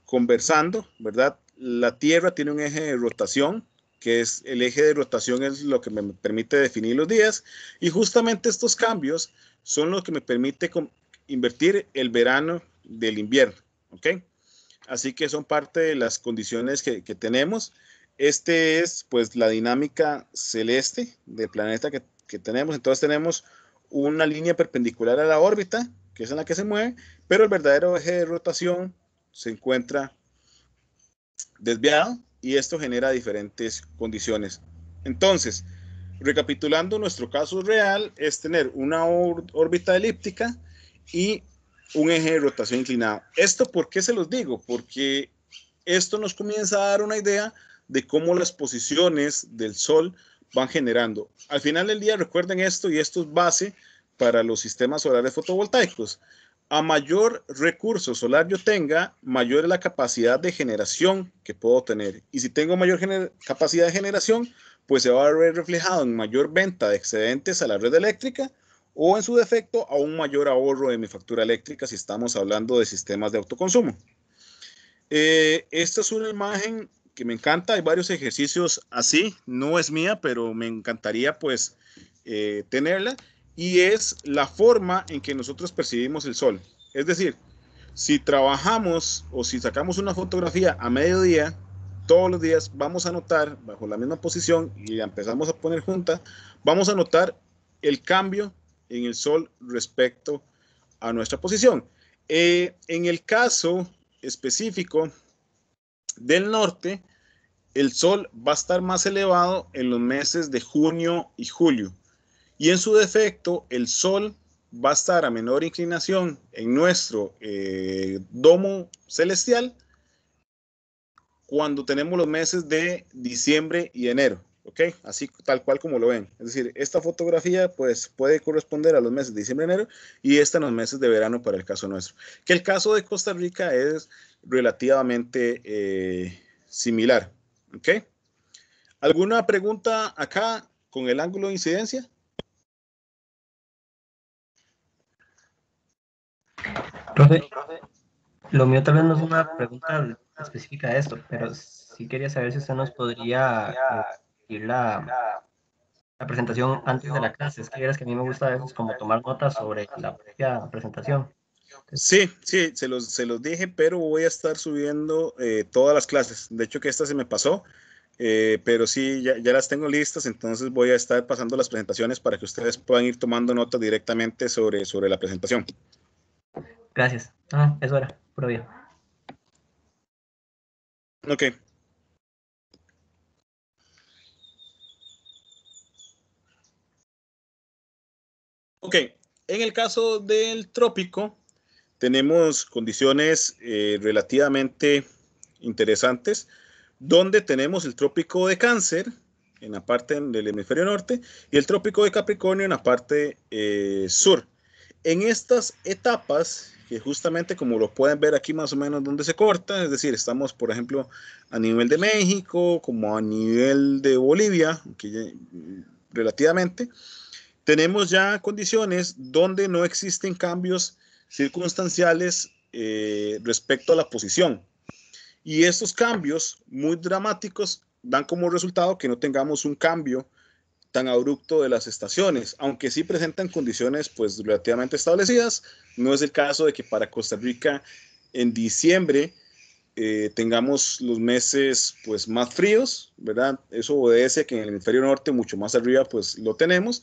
conversando, ¿verdad? La Tierra tiene un eje de rotación, que es el eje de rotación es lo que me permite definir los días y justamente estos cambios son lo que me permite invertir el verano del invierno, ¿ok? Así que son parte de las condiciones que tenemos. Este es pues la dinámica celeste del planeta que tenemos. Entonces tenemos una línea perpendicular a la órbita, que es en la que se mueve, pero el verdadero eje de rotación se encuentra desviado y esto genera diferentes condiciones. Entonces, recapitulando, nuestro caso real es tener una órbita elíptica y un eje de rotación inclinado. ¿Esto por qué se los digo? Porque esto nos comienza a dar una idea de cómo las posiciones del Sol van generando. Al final del día, recuerden esto y esto es base para los sistemas solares fotovoltaicos. A mayor recurso solar yo tenga, mayor es la capacidad de generación que puedo tener. Y si tengo mayor capacidad de generación, pues se va a ver reflejado en mayor venta de excedentes a la red eléctrica o en su defecto a un mayor ahorro de mi factura eléctrica si estamos hablando de sistemas de autoconsumo. Esta es una imagen que me encanta, hay varios ejercicios así, no es mía, pero me encantaría pues tenerla y es la forma en que nosotros percibimos el sol. Es decir, si trabajamos o si sacamos una fotografía a mediodía, todos los días vamos a notar bajo la misma posición y la empezamos a poner junta, vamos a notar el cambio en el sol respecto a nuestra posición. En el caso específico del norte, el sol va a estar más elevado en los meses de junio y julio. Y en su defecto, el sol va a estar a menor inclinación en nuestro domo celestial cuando tenemos los meses de diciembre y enero. ¿ok? Así tal cual como lo ven. Es decir, esta fotografía pues puede corresponder a los meses de diciembre, enero y esta en los meses de verano para el caso nuestro. Que el caso de Costa Rica es relativamente similar, ¿ok? ¿Alguna pregunta acá con el ángulo de incidencia? Profe, lo mío tal vez no es una pregunta específica de esto, pero sí quería saber si usted nos podría ir la presentación antes de la clase. Es que verás que a mí me gusta a veces como tomar notas sobre la propia presentación. Sí, sí, se los dije, pero voy a estar subiendo todas las clases. De hecho, que esta se me pasó, pero sí, ya las tengo listas, entonces voy a estar pasando las presentaciones para que ustedes puedan ir tomando notas directamente sobre la presentación. Gracias. Ah, eso era, puro bien. Ok. Ok, en el caso del trópico, tenemos condiciones relativamente interesantes, donde tenemos el trópico de Cáncer en la parte del hemisferio norte y el trópico de Capricornio en la parte sur. En estas etapas, que justamente como lo pueden ver aquí más o menos donde se corta, es decir, estamos por ejemplo a nivel de México, como a nivel de Bolivia, que relativamente, tenemos ya condiciones donde no existen cambios circunstanciales respecto a la posición. Y estos cambios muy dramáticos dan como resultado que no tengamos un cambio tan abrupto de las estaciones, aunque sí presentan condiciones pues relativamente establecidas. No es el caso de que para Costa Rica en diciembre tengamos los meses pues más fríos, ¿verdad? Eso obedece que en el hemisferio norte, mucho más arriba, pues lo tenemos,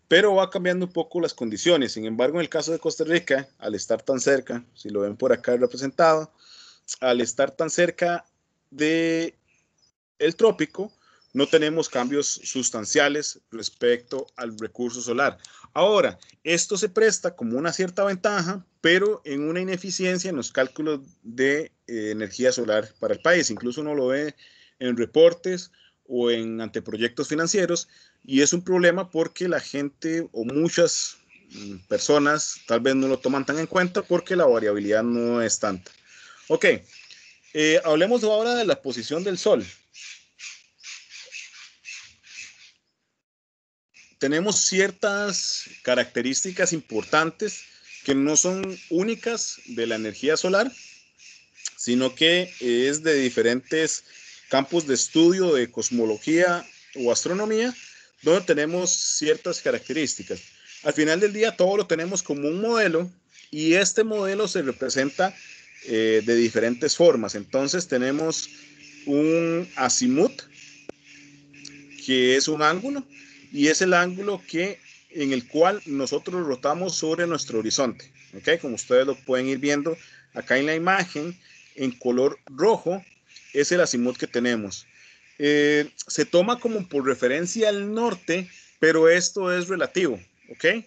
pero va cambiando un poco las condiciones. Sin embargo, en el caso de Costa Rica, al estar tan cerca, si lo ven por acá representado, al estar tan cerca de el trópico, no tenemos cambios sustanciales respecto al recurso solar. Ahora, esto se presta como una cierta ventaja, pero en una ineficiencia en los cálculos de energía solar para el país. Incluso uno lo ve en reportes o en anteproyectos financieros, y es un problema porque la gente o muchas personas tal vez no lo toman tan en cuenta porque la variabilidad no es tanta. Ok, hablemos ahora de la posición del Sol. Tenemos ciertas características importantes que no son únicas de la energía solar, sino que es de diferentes campos de estudio de cosmología o astronomía, donde tenemos ciertas características. Al final del día todo lo tenemos como un modelo y este modelo se representa de diferentes formas. Entonces tenemos un azimut, que es un ángulo, y es el ángulo en el cual nosotros rotamos sobre nuestro horizonte. ¿Okay? Como ustedes lo pueden ir viendo acá en la imagen, en color rojo, es el azimut que tenemos. Se toma como por referencia al norte, pero esto es relativo, ¿ok?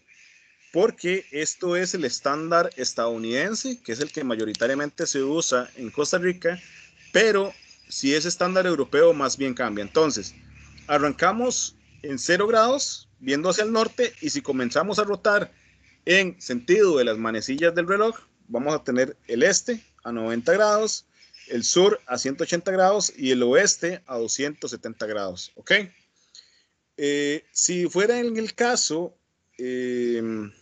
Porque esto es el estándar estadounidense, que es el que mayoritariamente se usa en Costa Rica, pero si es estándar europeo, más bien cambia. Entonces, arrancamos en 0 grados, viendo hacia el norte, y si comenzamos a rotar en sentido de las manecillas del reloj, vamos a tener el este a 90 grados, el sur a 180 grados y el oeste a 270 grados. ¿Ok? Si fuera en el caso, en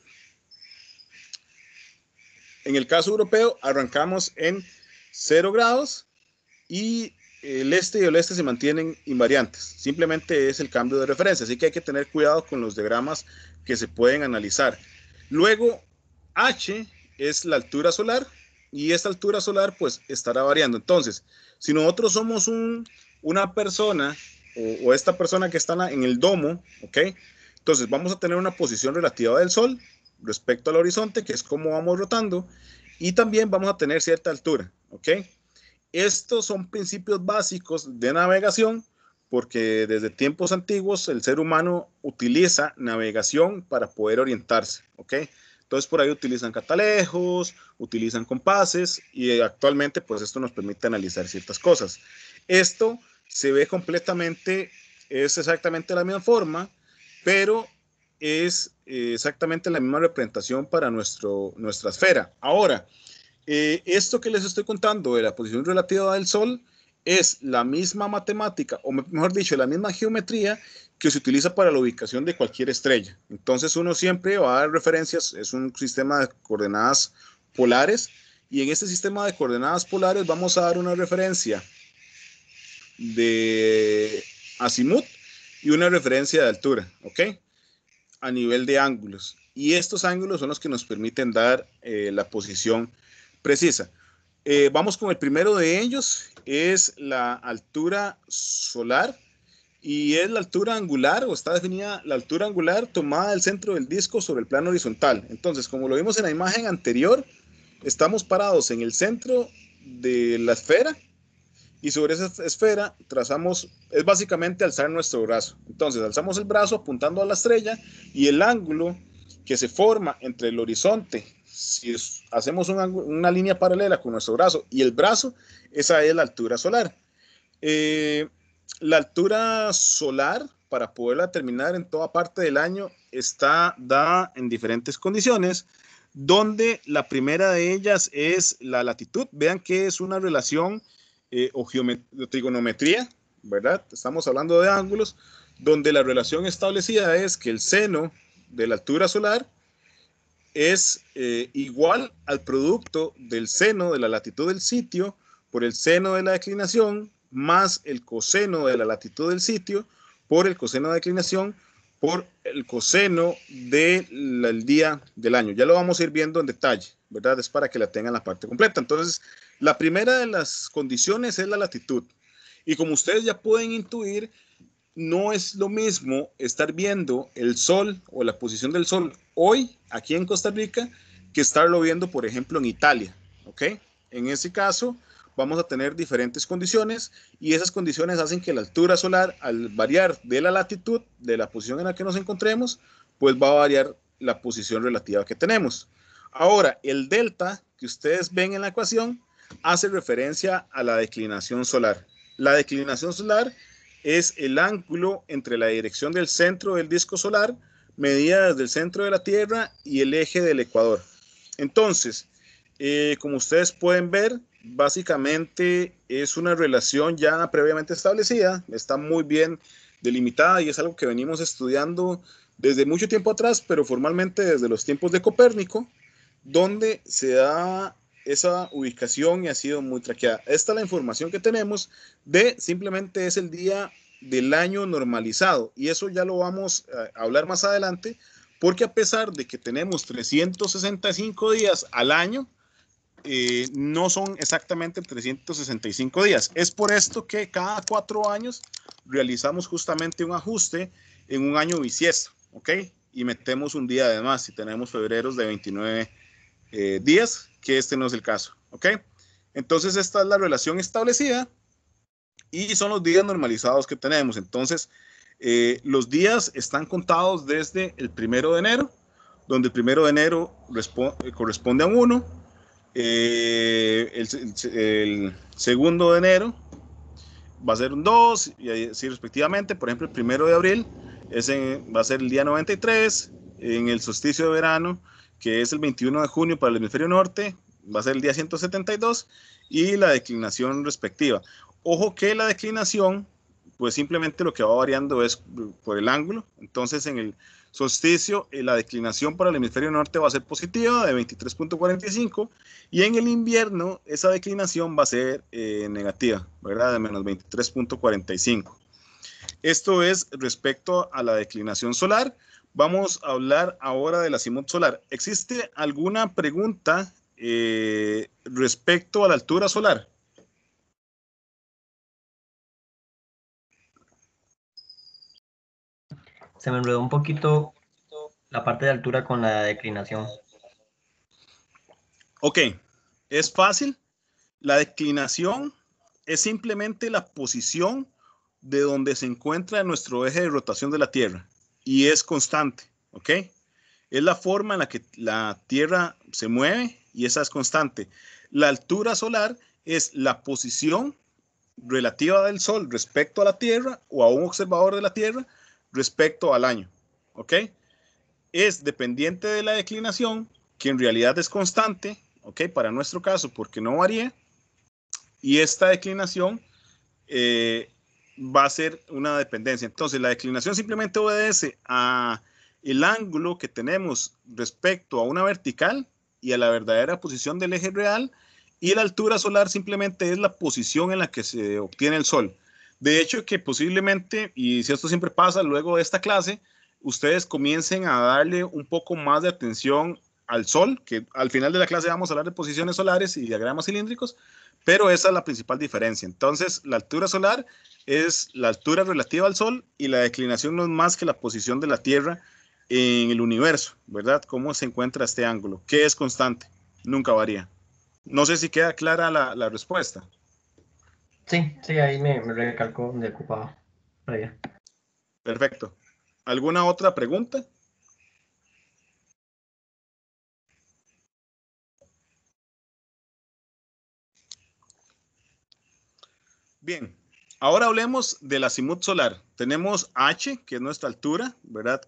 el caso europeo, arrancamos en 0 grados y el este y el oeste se mantienen invariantes. Simplemente es el cambio de referencia, así que hay que tener cuidado con los diagramas que se pueden analizar. Luego, H es la altura solar y esta altura solar pues estará variando. Entonces, si nosotros somos una persona o esta persona que está en el domo, ¿ok? Entonces vamos a tener una posición relativa del Sol respecto al horizonte, que es como vamos rotando, y también vamos a tener cierta altura, ¿ok? Estos son principios básicos de navegación porque desde tiempos antiguos el ser humano utiliza navegación para poder orientarse, ¿ok? Entonces por ahí utilizan catalejos, utilizan compases y actualmente pues esto nos permite analizar ciertas cosas. Esto se ve completamente es exactamente la misma forma, pero es exactamente la misma representación para nuestra esfera. Ahora, esto que les estoy contando de la posición relativa del Sol es la misma matemática, o mejor dicho, la misma geometría que se utiliza para la ubicación de cualquier estrella. Entonces uno siempre va a dar referencias, es un sistema de coordenadas polares, y en este sistema de coordenadas polares vamos a dar una referencia de azimut y una referencia de altura, ¿ok? A nivel de ángulos. Y estos ángulos son los que nos permiten dar la posición precisa. Vamos con el primero de ellos, es la altura solar, y es la altura angular, o está definida la altura angular tomada del centro del disco sobre el plano horizontal. Entonces, como lo vimos en la imagen anterior, estamos parados en el centro de la esfera, y sobre esa esfera trazamos, es básicamente alzar nuestro brazo. Entonces, alzamos el brazo apuntando a la estrella, y el ángulo que se forma entre el horizonte, si hacemos una línea paralela con nuestro brazo y el brazo, esa es la altura solar. La altura solar, para poderla determinar en toda parte del año, está dada en diferentes condiciones, donde la primera de ellas es la latitud. Vean que es una relación o trigonometría, ¿verdad? Estamos hablando de ángulos, donde la relación establecida es que el seno de la altura solar es igual al producto del seno de la latitud del sitio por el seno de la declinación más el coseno de la latitud del sitio por el coseno de declinación por el coseno del día del año. Ya lo vamos a ir viendo en detalle, ¿verdad? Es para que la tengan la parte completa. Entonces, la primera de las condiciones es la latitud. Y como ustedes ya pueden intuir, no es lo mismo estar viendo el sol o la posición del sol hoy aquí en Costa Rica que estarlo viendo, por ejemplo, en Italia, ¿ok? En ese caso, vamos a tener diferentes condiciones, y esas condiciones hacen que la altura solar, al variar de la latitud, de la posición en la que nos encontremos, pues va a variar la posición relativa que tenemos. Ahora, el delta que ustedes ven en la ecuación hace referencia a la declinación solar. La declinación solar es el ángulo entre la dirección del centro del disco solar, medida desde el centro de la Tierra y el eje del ecuador. Entonces, como ustedes pueden ver, básicamente es una relación ya previamente establecida, está muy bien delimitada, y es algo que venimos estudiando desde mucho tiempo atrás, pero formalmente desde los tiempos de Copérnico, donde se da esa ubicación y ha sido muy traqueada. Esta es la información que tenemos de simplemente es el día del año normalizado, y eso ya lo vamos a hablar más adelante, porque a pesar de que tenemos 365 días al año, no son exactamente 365 días. Es por esto que cada 4 años realizamos justamente un ajuste en un año bisiesto, ¿ok? Y metemos un día de más si tenemos febreros de 29 días, que este no es el caso, ¿ok? Entonces esta es la relación establecida y son los días normalizados que tenemos. Entonces los días están contados desde el 1 de enero, donde el 1 de enero corresponde a un 1, el 2 de enero va a ser un 2, y así respectivamente. Por ejemplo, el 1 de abril va a ser el día 93, en el solsticio de verano, que es el 21 de junio para el hemisferio norte, va a ser el día 172, y la declinación respectiva. Ojo que la declinación, pues simplemente lo que va variando es por el ángulo. Entonces, en el solsticio, la declinación para el hemisferio norte va a ser positiva, de 23.45, y en el invierno esa declinación va a ser negativa, ¿verdad? De menos 23.45. Esto es respecto a la declinación solar. Vamos a hablar ahora del azimut solar. ¿Existe alguna pregunta respecto a la altura solar? Se me enredó un poquito la parte de altura con la declinación. Ok, es fácil. La declinación es simplemente la posición de donde se encuentra nuestro eje de rotación de la Tierra, y es constante, ¿ok? Es la forma en la que la Tierra se mueve, y esa es constante. La altura solar es la posición relativa del Sol respecto a la Tierra o a un observador de la Tierra respecto al año. ¿Ok? Es dependiente de la declinación, que en realidad es constante, ¿ok? Para nuestro caso, porque no varía. Y esta declinación va a ser una dependencia. Entonces, la declinación simplemente obedece a el ángulo que tenemos respecto a una vertical y a la verdadera posición del eje real, y la altura solar simplemente es la posición en la que se obtiene el Sol. De hecho, que posiblemente, y si esto siempre pasa luego de esta clase, ustedes comiencen a darle un poco más de atención al Sol, que al final de la clase vamos a hablar de posiciones solares y diagramas cilíndricos, pero esa es la principal diferencia. Entonces, la altura solar es la altura relativa al Sol y la declinación no es más que la posición de la Tierra en el universo, ¿verdad? ¿Cómo se encuentra este ángulo? ¿Qué es constante? Nunca varía. No sé si queda clara la respuesta. Sí, sí, ahí me recalcó donde ocupaba. Perfecto. ¿Alguna otra pregunta? Bien, ahora hablemos del azimut solar. Tenemos H, que es nuestra altura, ¿verdad?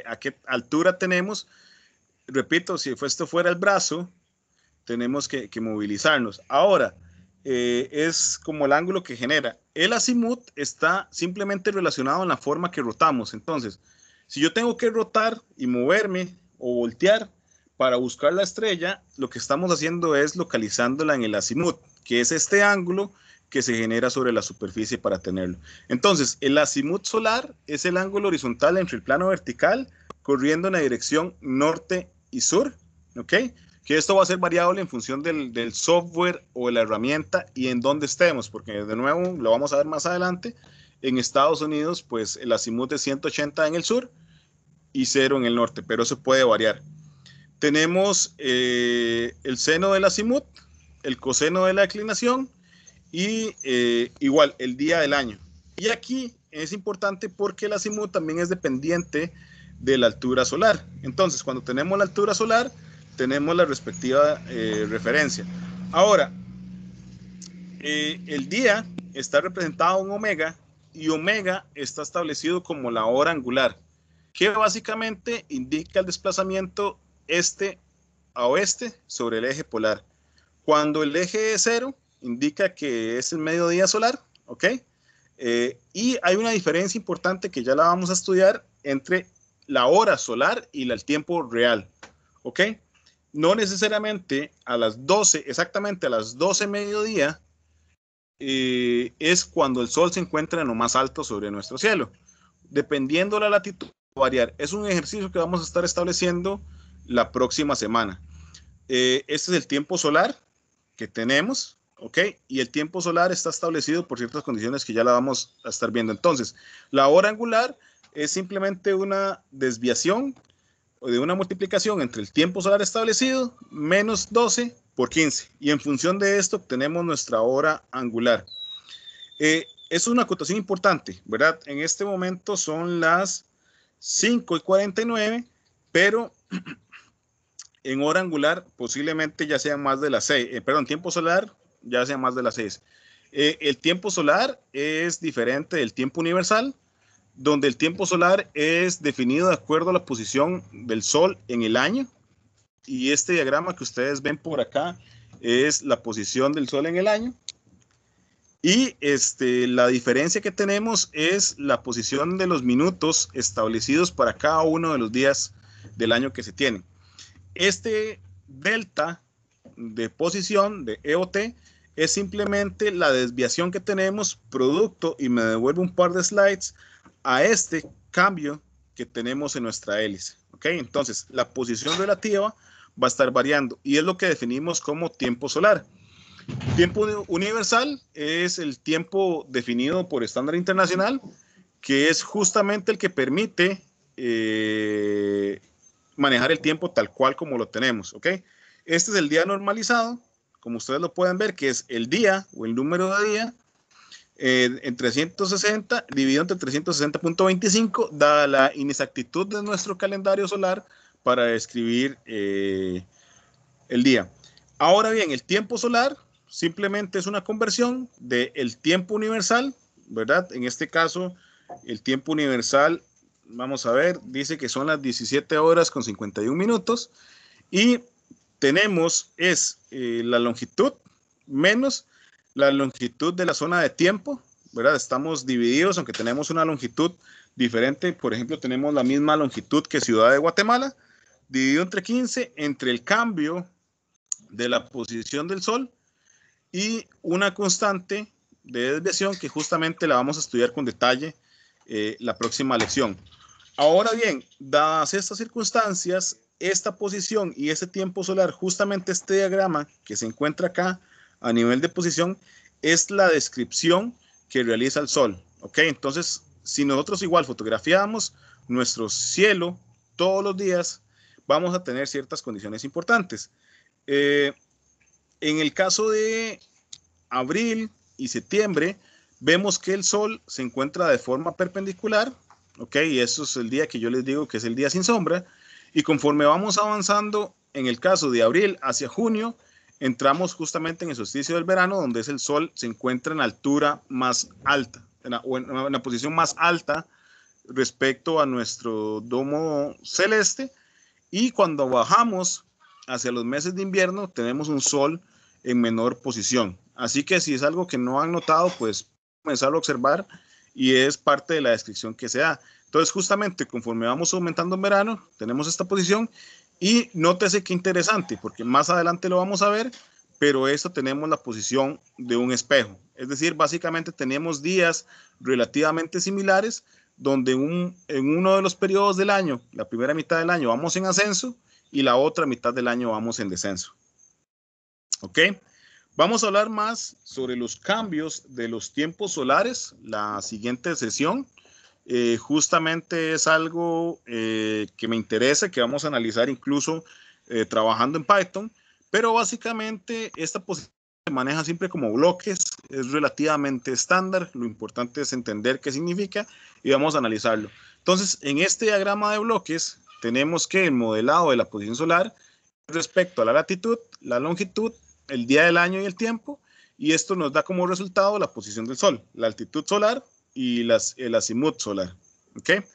¿A qué altura tenemos? Repito, si esto fuera el brazo, tenemos que movilizarnos. Ahora, es como el ángulo que genera. El azimut está simplemente relacionado en la forma que rotamos. Entonces, si yo tengo que rotar y moverme o voltear para buscar la estrella, lo que estamos haciendo es localizándola en el azimut, que es este ángulo que se genera sobre la superficie para tenerlo. Entonces, el azimut solar es el ángulo horizontal entre el plano vertical corriendo en la dirección norte y sur, ¿ok? Que esto va a ser variable en función del software o de la herramienta y en dónde estemos, porque de nuevo, lo vamos a ver más adelante, en Estados Unidos, pues el azimut es 180 en el sur y 0 en el norte, pero eso puede variar. Tenemos el seno del azimut, el coseno de la declinación y igual el día del año. Y aquí es importante porque el azimut también es dependiente de la altura solar. Entonces, cuando tenemos la altura solar, tenemos la respectiva referencia. Ahora, el día está representado en omega y omega está establecido como la hora angular, que básicamente indica el desplazamiento este a oeste sobre el eje polar. Cuando el eje es 0, indica que es el mediodía solar, ¿ok? Y hay una diferencia importante que ya la vamos a estudiar entre la hora solar y el tiempo real, ¿ok? No necesariamente a las 12, exactamente a las 12 mediodía, es cuando el sol se encuentra en lo más alto sobre nuestro cielo. Dependiendo de la latitud, variar. Es un ejercicio que vamos a estar estableciendo la próxima semana. Este es el tiempo solar que tenemos, ¿ok? Y el tiempo solar está establecido por ciertas condiciones que ya la vamos a estar viendo. Entonces, la hora angular es simplemente una desviación o de una multiplicación entre el tiempo solar establecido menos 12 por 15. Y en función de esto obtenemos nuestra hora angular. Es una acotación importante, ¿verdad? En este momento son las 5:49, pero en hora angular posiblemente ya sean más de las 6, perdón, tiempo solar ya sean más de las 6. El tiempo solar es diferente del tiempo universal, donde el tiempo solar es definido de acuerdo a la posición del Sol en el año, y este diagrama que ustedes ven por acá es la posición del Sol en el año, y la diferencia que tenemos es la posición de los minutos establecidos para cada uno de los días del año que se tienen. Este delta de posición de EOT es simplemente la desviación que tenemos producto, y me devuelvo un par de slides, a este cambio que tenemos en nuestra hélice. ¿Ok? Entonces, la posición relativa va a estar variando y es lo que definimos como tiempo solar. Tiempo universal es el tiempo definido por estándar internacional, que es justamente el que permite manejar el tiempo tal cual como lo tenemos, ¿ok? Este es el día normalizado, como ustedes lo pueden ver, que es el día o el número de día en 360 dividido entre 360.25, dada la inexactitud de nuestro calendario solar para describir el día. Ahora bien, el tiempo solar simplemente es una conversión del tiempo universal, ¿verdad? En este caso, el tiempo universal, vamos a ver, dice que son las 17 horas con 51 minutos y tenemos la longitud menos la longitud de la zona de tiempo, ¿verdad? Estamos divididos, aunque tenemos una longitud diferente. Por ejemplo, tenemos la misma longitud que Ciudad de Guatemala, dividido entre 15, entre el cambio de la posición del Sol y una constante de desviación que justamente la vamos a estudiar con detalle la próxima lección. Ahora bien, dadas estas circunstancias, esta posición y este tiempo solar, justamente este diagrama que se encuentra acá a nivel de posición, es la descripción que realiza el Sol. ¿Ok? Entonces, si nosotros igual fotografiamos nuestro cielo todos los días, vamos a tener ciertas condiciones importantes. En el caso de abril y septiembre, vemos que el Sol se encuentra de forma perpendicular, ¿ok? Y eso es el día que yo les digo que es el día sin sombra. Y conforme vamos avanzando, en el caso de abril hacia junio, entramos justamente en el solsticio del verano, donde es el Sol se encuentra en la altura más alta, en la posición más alta respecto a nuestro domo celeste. Y cuando bajamos hacia los meses de invierno, tenemos un Sol en menor posición. Así que si es algo que no han notado, pues comenzarlo a observar y es parte de la descripción que se da. Entonces, justamente conforme vamos aumentando en verano, tenemos esta posición y nótese qué interesante, porque más adelante lo vamos a ver, pero esto tenemos la posición de un espejo. Es decir, básicamente tenemos días relativamente similares, donde en uno de los periodos del año, la primera mitad del año vamos en ascenso y la otra mitad del año vamos en descenso. ¿Ok? Vamos a hablar más sobre los cambios de los tiempos solares, la siguiente sesión. Justamente es algo que me interesa, que vamos a analizar incluso trabajando en Python, pero básicamente esta posición se maneja siempre como bloques, es relativamente estándar, lo importante es entender qué significa y vamos a analizarlo. Entonces, en este diagrama de bloques tenemos que el modelado de la posición solar respecto a la latitud, la longitud, el día del año y el tiempo, y esto nos da como resultado la posición del Sol, la altitud solar y el azimut solar. ¿Ok?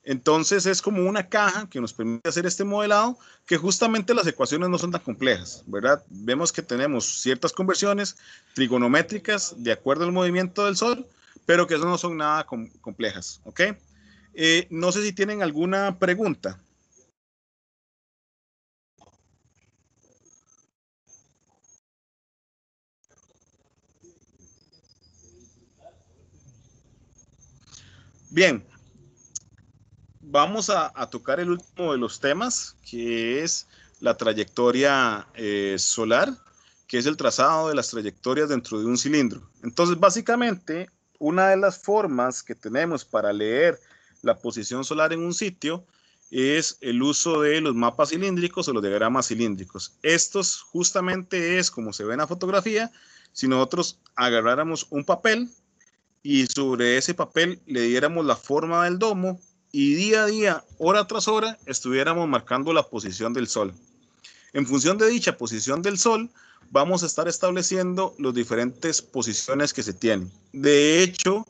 Entonces es como una caja que nos permite hacer este modelado, que justamente las ecuaciones no son tan complejas, ¿verdad? Vemos que tenemos ciertas conversiones trigonométricas de acuerdo al movimiento del Sol, pero que no son nada complejas. ¿Ok? No sé si tienen alguna pregunta. Bien, vamos a tocar el último de los temas, que es la trayectoria solar, que es el trazado de las trayectorias dentro de un cilindro. Entonces, básicamente, una de las formas que tenemos para leer la posición solar en un sitio es el uso de los mapas cilíndricos o los diagramas cilíndricos. Estos justamente es como se ve en la fotografía, si nosotros agarráramos un papel y sobre ese papel le diéramos la forma del domo y día a día, hora tras hora, estuviéramos marcando la posición del Sol. En función de dicha posición del Sol, vamos a estar estableciendo las diferentes posiciones que se tienen. De hecho,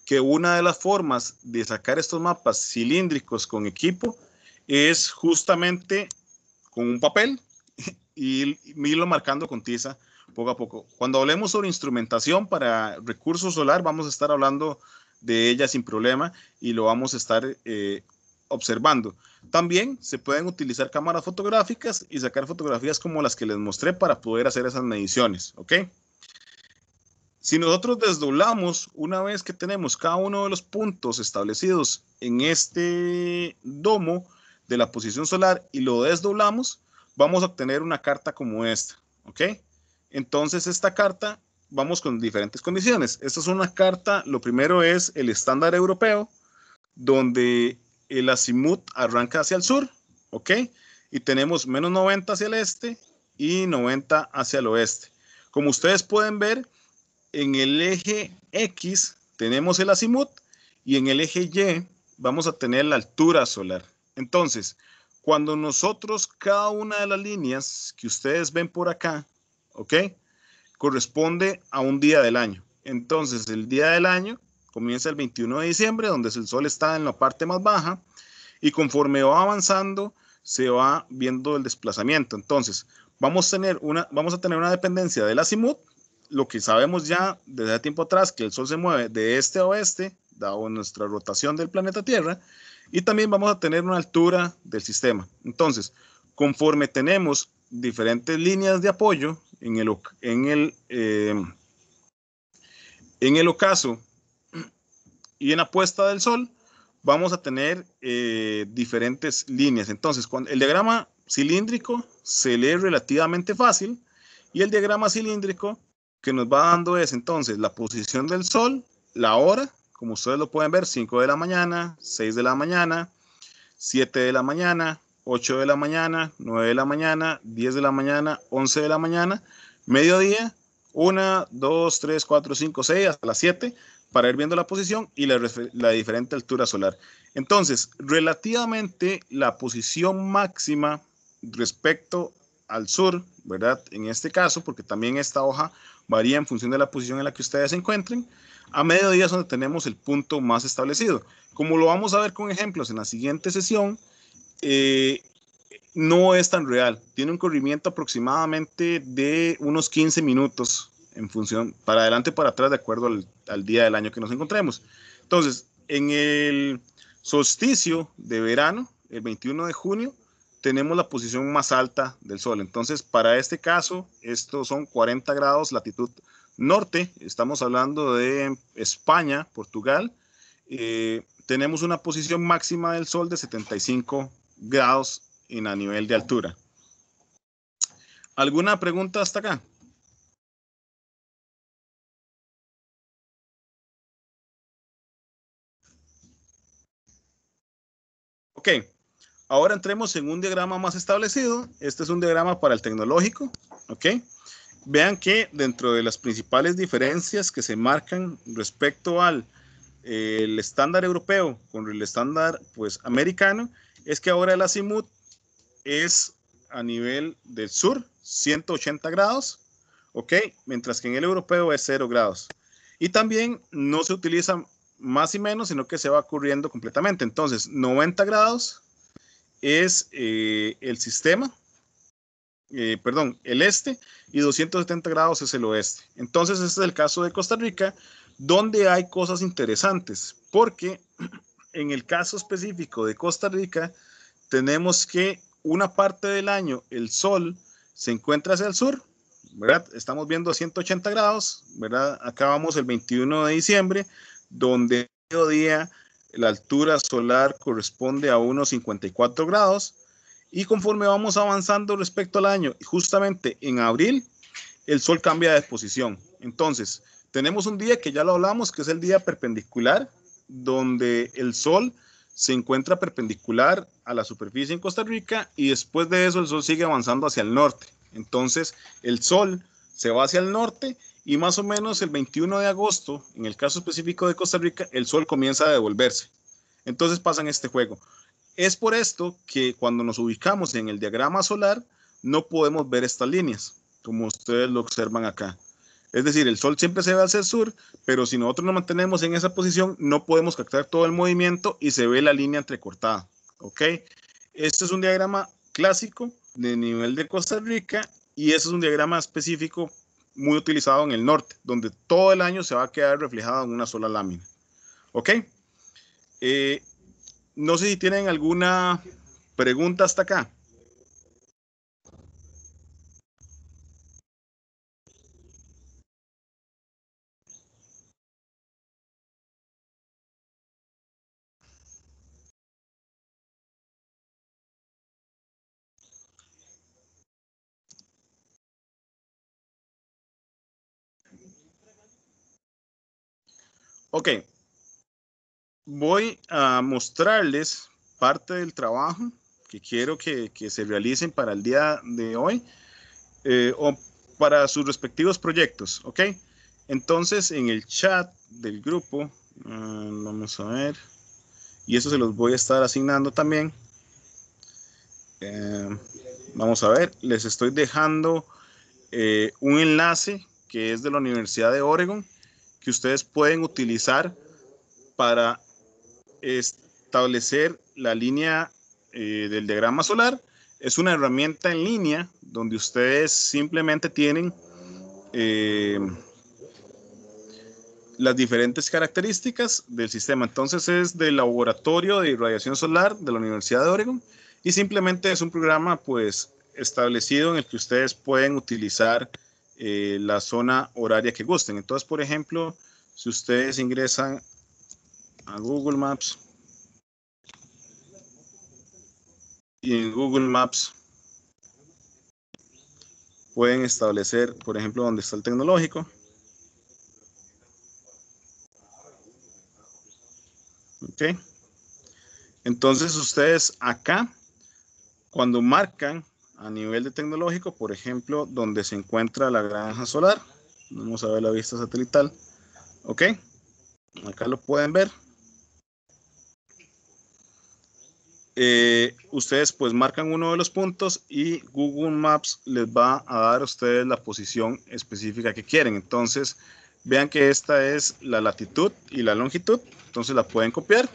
que una de las formas de sacar estos mapas cilíndricos con equipo es justamente con un papel y irlo marcando con tiza poco a poco. Cuando hablemos sobre instrumentación para recursos solar, vamos a estar hablando de ella sin problema y lo vamos a estar observando. También se pueden utilizar cámaras fotográficas y sacar fotografías como las que les mostré para poder hacer esas mediciones, ¿ok? Si nosotros desdoblamos, una vez que tenemos cada uno de los puntos establecidos en este domo de la posición solar y lo desdoblamos, vamos a obtener una carta como esta, ¿ok? Entonces esta carta, vamos con diferentes condiciones. Esta es una carta, lo primero es el estándar europeo, donde el azimut arranca hacia el sur, ¿ok? Y tenemos menos 90 hacia el este y 90 hacia el oeste. Como ustedes pueden ver, en el eje X tenemos el azimut y en el eje Y vamos a tener la altura solar. Entonces, cuando nosotros cada una de las líneas que ustedes ven por acá, ¿ok? corresponde a un día del año. Entonces, el día del año comienza el 21 de diciembre, donde el sol está en la parte más baja, y conforme va avanzando, se va viendo el desplazamiento. Entonces, vamos a tener una dependencia del azimut, lo que sabemos ya desde tiempo atrás, que el sol se mueve de este a oeste, dado nuestra rotación del planeta Tierra, y también vamos a tener una altura del sistema. Entonces, conforme tenemos diferentes líneas de apoyo en el ocaso y en la puesta del sol, vamos a tener diferentes líneas. Entonces, el diagrama cilíndrico se lee relativamente fácil, y el diagrama cilíndrico que nos va dando es entonces la posición del sol, la hora, como ustedes lo pueden ver, 5 de la mañana, 6 de la mañana, 7 de la mañana, 8 de la mañana, 9 de la mañana, 10 de la mañana, 11 de la mañana, mediodía, 1, 2, 3, 4, 5, 6, hasta las 7, para ir viendo la posición y la diferente altura solar. Entonces, relativamente la posición máxima respecto al sur, ¿verdad? En este caso, porque también esta hoja varía en función de la posición en la que ustedes se encuentren, a mediodía es donde tenemos el punto más establecido. Como lo vamos a ver con ejemplos en la siguiente sesión, no es tan real. Tiene un corrimiento aproximadamente de unos 15 minutos en función, para adelante y para atrás, de acuerdo al día del año que nos encontremos. Entonces, en el solsticio de verano, el 21 de junio, tenemos la posición más alta del Sol. Entonces, para este caso, estos son 40 grados latitud norte. Estamos hablando de España, Portugal. Tenemos una posición máxima del Sol de 75 grados a nivel de altura. ¿Alguna pregunta hasta acá? Ok, ahora entremos en un diagrama más establecido. Este es un diagrama para el tecnológico. Ok, vean que dentro de las principales diferencias que se marcan respecto al el estándar europeo con el estándar pues americano, es que ahora el azimut es a nivel del sur, 180 grados, ok, mientras que en el europeo es 0 grados. Y también no se utiliza más y menos, sino que se va corriendo completamente. Entonces, 90 grados es el sistema, el este, y 270 grados es el oeste. Entonces, este es el caso de Costa Rica, donde hay cosas interesantes, porque en el caso específico de Costa Rica, tenemos que una parte del año el sol se encuentra hacia el sur, ¿verdad? Estamos viendo 180 grados, ¿verdad? Acá vamos el 21 de diciembre, donde el mediodía la altura solar corresponde a unos 54 grados, y conforme vamos avanzando respecto al año, justamente en abril, el sol cambia de posición. Entonces, tenemos un día que ya lo hablamos, que es el día perpendicular, donde el sol se encuentra perpendicular a la superficie en Costa Rica, y después de eso el sol sigue avanzando hacia el norte. Entonces, el sol se va hacia el norte, y más o menos el 21 de agosto, en el caso específico de Costa Rica, el sol comienza a devolverse. Entonces pasan este juego. Es por esto que cuando nos ubicamos en el diagrama solar, no podemos ver estas líneas, como ustedes lo observan acá. Es decir, el sol siempre se ve hacia el sur, pero si nosotros nos mantenemos en esa posición, no podemos captar todo el movimiento y se ve la línea entrecortada. ¿Ok? Este es un diagrama clásico de nivel de Costa Rica, y este es un diagrama específico muy utilizado en el norte, donde todo el año se va a quedar reflejado en una sola lámina. ¿Ok? No sé si tienen alguna pregunta hasta acá. Ok, voy a mostrarles parte del trabajo que quiero que se realicen para el día de hoy, o para sus respectivos proyectos, ¿ok? Entonces, en el chat del grupo, vamos a ver, y eso se los voy a estar asignando también. Vamos a ver, les estoy dejando un enlace que es de la Universidad de Oregon, que ustedes pueden utilizar para establecer la línea del diagrama solar. Es una herramienta en línea donde ustedes simplemente tienen las diferentes características del sistema. Entonces es del Laboratorio de Irradiación Solar de la Universidad de Oregon y simplemente es un programa pues establecido en el que ustedes pueden utilizar la zona horaria que gusten. Entonces, por ejemplo, si ustedes ingresan a Google Maps y en Google Maps pueden establecer, por ejemplo, dónde está el tecnológico. Ok. Entonces ustedes acá, cuando marcan a nivel de tecnológico, por ejemplo, donde se encuentra la granja solar, vamos a ver la vista satelital. Ok. Acá lo pueden ver. Ustedes pues marcan uno de los puntos y Google Maps les va a dar a ustedes la posición específica que quieren. Entonces vean que esta es la latitud y la longitud, entonces la pueden copiar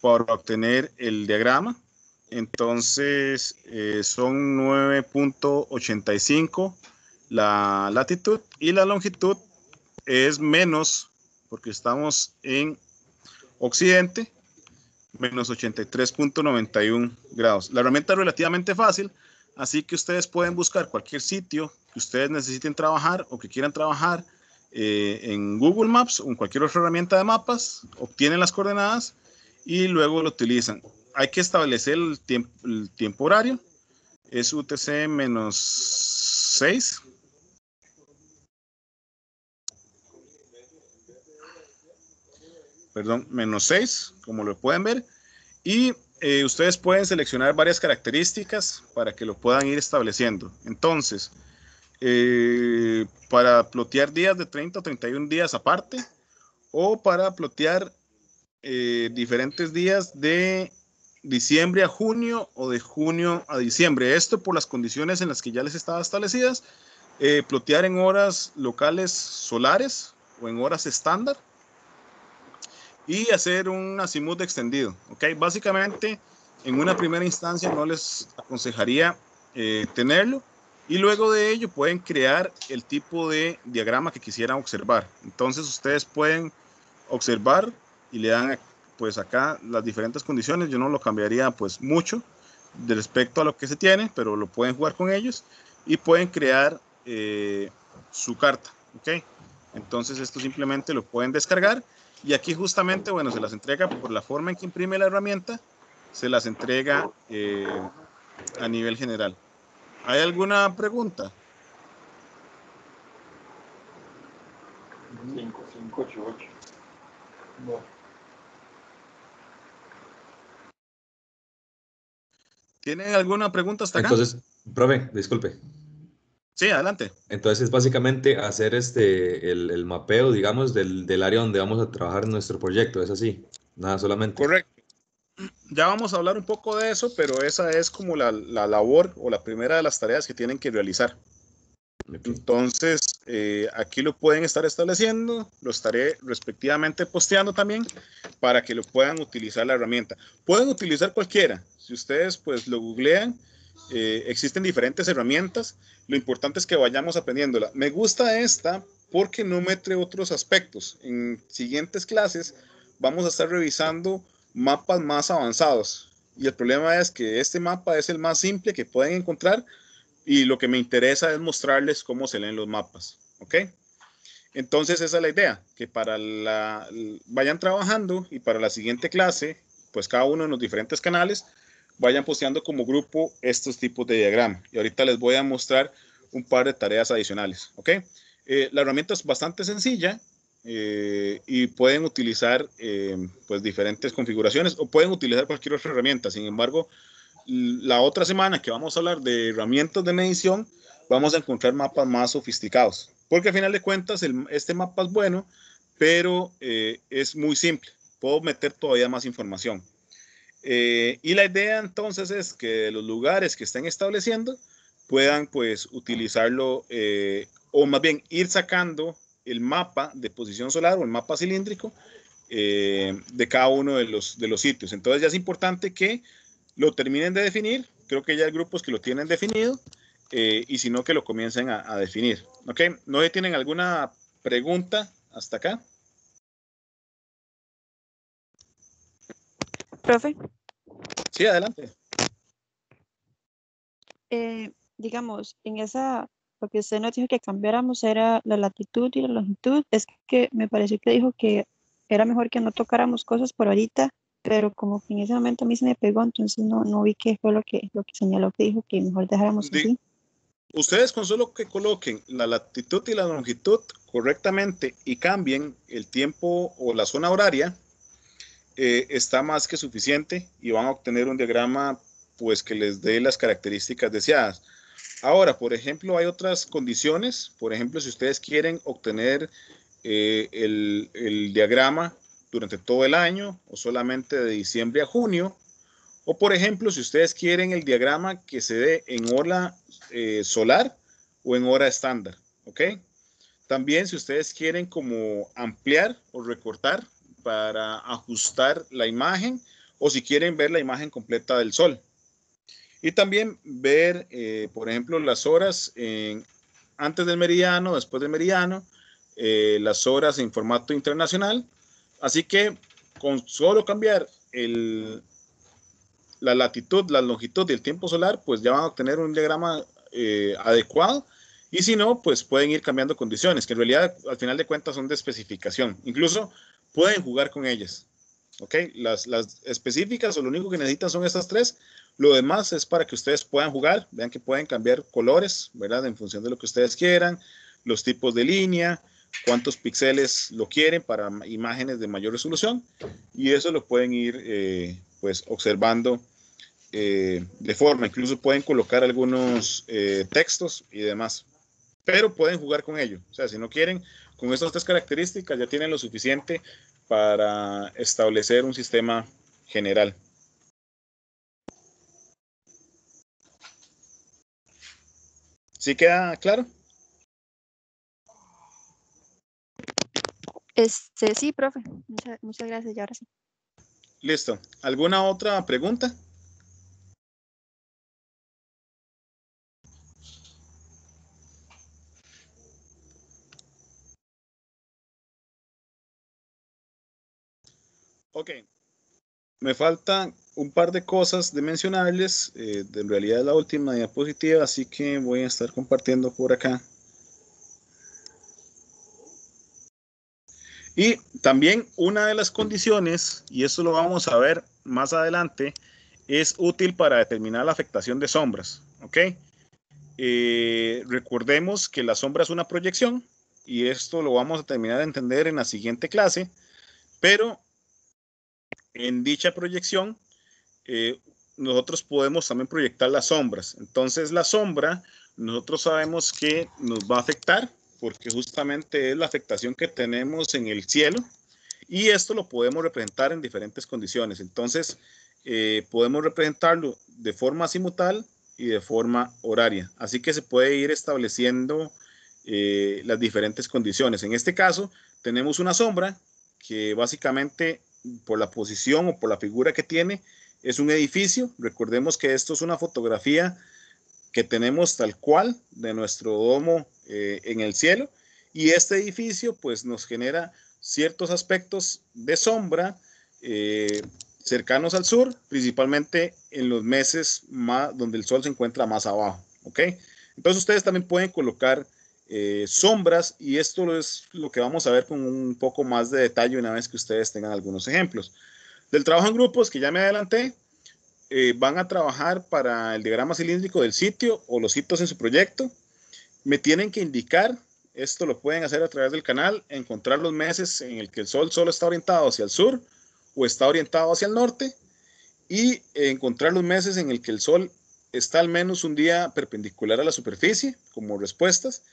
para obtener el diagrama. Entonces son 9.85 la latitud y la longitud es menos, porque estamos en occidente, menos 83.91 grados. La herramienta es relativamente fácil, así que ustedes pueden buscar cualquier sitio que ustedes necesiten trabajar o que quieran trabajar en Google Maps o en cualquier otra herramienta de mapas, obtienen las coordenadas y luego lo utilizan. Hay que establecer el tiempo horario, es UTC menos 6. Perdón, menos 6, como lo pueden ver. Y ustedes pueden seleccionar varias características para que lo puedan ir estableciendo. Entonces, para plotear días de 30 o 31 días aparte, o para plotear diferentes días de diciembre a junio o de junio a diciembre. Esto por las condiciones en las que ya les estaba establecidas. Plotear en horas locales solares o en horas estándar. Y hacer un azimut extendido. ¿Ok? Básicamente, en una primera instancia no les aconsejaría tenerlo. Y luego de ello pueden crear el tipo de diagrama que quisieran observar. Entonces ustedes pueden observar y le dan pues acá las diferentes condiciones. Yo no lo cambiaría pues mucho de respecto a lo que se tiene, pero lo pueden jugar con ellos y pueden crear su carta. ¿Ok? Entonces esto simplemente lo pueden descargar. Y aquí justamente, bueno, se las entrega por la forma en que imprime la herramienta, se las entrega a nivel general. ¿Hay alguna pregunta? 5588. No. ¿Tienen alguna pregunta hasta acá? Entonces, profe, disculpe. Sí, adelante. Entonces es básicamente hacer el mapeo, digamos, del área donde vamos a trabajar en nuestro proyecto, es así, nada solamente. Correcto. Ya vamos a hablar un poco de eso, pero esa es como la labor o la primera de las tareas que tienen que realizar. Okay. Entonces, aquí lo pueden estar estableciendo, lo estaré respectivamente posteando también para que lo puedan utilizar la herramienta. Pueden utilizar cualquiera, si ustedes pues lo googlean, existen diferentes herramientas, lo importante es que vayamos aprendiéndola. Me gusta esta porque no mete otros aspectos. En siguientes clases vamos a estar revisando mapas más avanzados y el problema es que este mapa es el más simple que pueden encontrar y lo que me interesa es mostrarles cómo se leen los mapas, ¿ok? Entonces esa es la idea, que vayan trabajando y para la siguiente clase, pues cada uno en los diferentes canales vayan posteando como grupo estos tipos de diagrama. Y ahorita les voy a mostrar un par de tareas adicionales, ¿ok? La herramienta es bastante sencilla y pueden utilizar pues diferentes configuraciones o pueden utilizar cualquier otra herramienta. Sin embargo, la otra semana que vamos a hablar de herramientas de medición, vamos a encontrar mapas más sofisticados. Porque al final de cuentas, este mapa es bueno, pero es muy simple. Puedo meter todavía más información. Y la idea entonces es que los lugares que estén estableciendo puedan pues utilizarlo o más bien ir sacando el mapa de posición solar o el mapa cilíndrico de cada uno de los sitios. Entonces ya es importante que lo terminen de definir. Creo que ya hay grupos que lo tienen definido y si no, que lo comiencen a definir. ¿Ok? ¿No tienen alguna pregunta hasta acá? Profe, Sí, adelante. digamos, en esa, lo que usted nos dijo que cambiáramos era la latitud y la longitud. Es que me pareció que dijo que era mejor que no tocáramos cosas por ahorita, pero como que en ese momento a mí se me pegó, entonces no vi qué fue lo que señaló que dijo que mejor dejáramos así. Ustedes con solo que coloquen la latitud y la longitud correctamente y cambien el tiempo o la zona horaria, está más que suficiente y van a obtener un diagrama pues que les dé las características deseadas. Ahora, por ejemplo, hay otras condiciones. Por ejemplo, si ustedes quieren obtener el diagrama durante todo el año o solamente de diciembre a junio, o por ejemplo, si ustedes quieren el diagrama que se dé en hora solar o en hora estándar, ¿ok? También si ustedes quieren como ampliar o recortar para ajustar la imagen o si quieren ver la imagen completa del sol. Y también ver, por ejemplo, las horas antes del meridiano, después del meridiano, las horas en formato internacional. Así que con solo cambiar la latitud, la longitud y el tiempo solar, pues ya van a obtener un diagrama adecuado. Y si no, pues pueden ir cambiando condiciones, que en realidad al final de cuentas son de especificación. Incluso pueden jugar con ellas. ¿Ok? Las específicas o lo único que necesitan son estas tres. Lo demás es para que ustedes puedan jugar. Vean que pueden cambiar colores, ¿verdad? En función de lo que ustedes quieran, los tipos de línea, cuántos píxeles lo quieren para imágenes de mayor resolución. Y eso lo pueden ir pues observando de forma. Incluso pueden colocar algunos textos y demás. Pero pueden jugar con ello. O sea, si no quieren, con estas tres características ya tienen lo suficiente para establecer un sistema general. ¿Sí queda claro? Sí, profe, muchas gracias, y ahora sí. Listo. ¿Alguna otra pregunta? Ok. Me faltan un par de cosas de mencionarles. En realidad es la última diapositiva, así que voy a estar compartiendo por acá. Y también una de las condiciones, y esto lo vamos a ver más adelante, es útil para determinar la afectación de sombras. ¿Ok? Recordemos que la sombra es una proyección y esto lo vamos a terminar de entender en la siguiente clase, pero en dicha proyección nosotros podemos también proyectar las sombras. Entonces la sombra nosotros sabemos que nos va a afectar porque justamente es la afectación que tenemos en el cielo y esto lo podemos representar en diferentes condiciones. Entonces podemos representarlo de forma azimutal y de forma horaria. Así que se puede ir estableciendo las diferentes condiciones. En este caso tenemos una sombra que básicamente por la posición o por la figura que tiene es un edificio. Recordemos que esto es una fotografía que tenemos tal cual de nuestro domo en el cielo y este edificio pues nos genera ciertos aspectos de sombra cercanos al sur, principalmente en los meses donde el sol se encuentra más abajo, ¿ok? Entonces ustedes también pueden colocar sombras y esto es lo que vamos a ver con un poco más de detalle una vez que ustedes tengan algunos ejemplos. Del trabajo en grupos, que ya me adelanté, van a trabajar para el diagrama cilíndrico del sitio o los hitos en su proyecto. Me tienen que indicar, esto lo pueden hacer a través del canal, encontrar los meses en el que el sol solo está orientado hacia el sur o está orientado hacia el norte y encontrar los meses en el que el sol está al menos un día perpendicular a la superficie como respuestas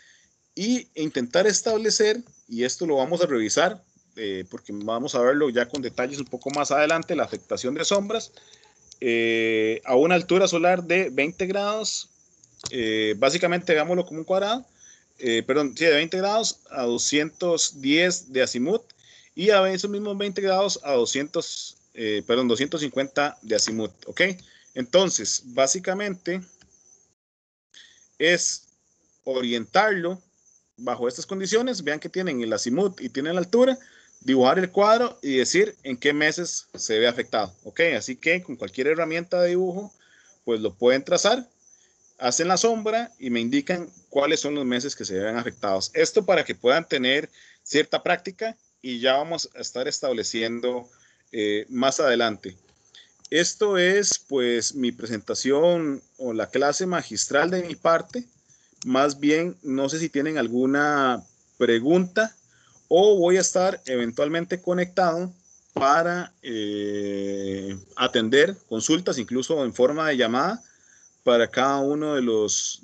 y intentar establecer, y esto lo vamos a revisar porque vamos a verlo ya con detalles un poco más adelante, la afectación de sombras a una altura solar de 20 grados básicamente hagámoslo como un cuadrado, perdón, sí, de 20 grados a 210 de azimut y a esos mismos 20 grados a 250 de azimut, ¿ok? Entonces, básicamente es orientarlo bajo estas condiciones. Vean que tienen el azimut y tienen la altura, dibujar el cuadro y decir en qué meses se ve afectado, ¿ok? Así que con cualquier herramienta de dibujo, pues lo pueden trazar, hacen la sombra y me indican cuáles son los meses que se ven afectados. Esto para que puedan tener cierta práctica y ya vamos a estar estableciendo más adelante. Esto es pues mi presentación o la clase magistral de mi parte. Más bien, no sé si tienen alguna pregunta o voy a estar eventualmente conectado para atender consultas, incluso en forma de llamada, para cada uno de los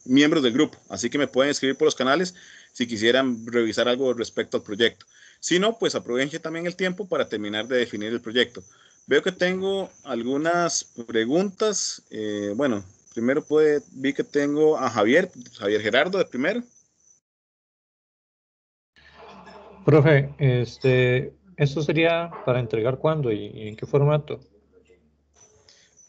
miembros del grupo. Así que me pueden escribir por los canales si quisieran revisar algo respecto al proyecto. Si no, pues aprovechen también el tiempo para terminar de definir el proyecto. Veo que tengo algunas preguntas. Bueno, primero vi que tengo a Javier Gerardo de primero. Profe, ¿esto sería para entregar cuándo y en qué formato?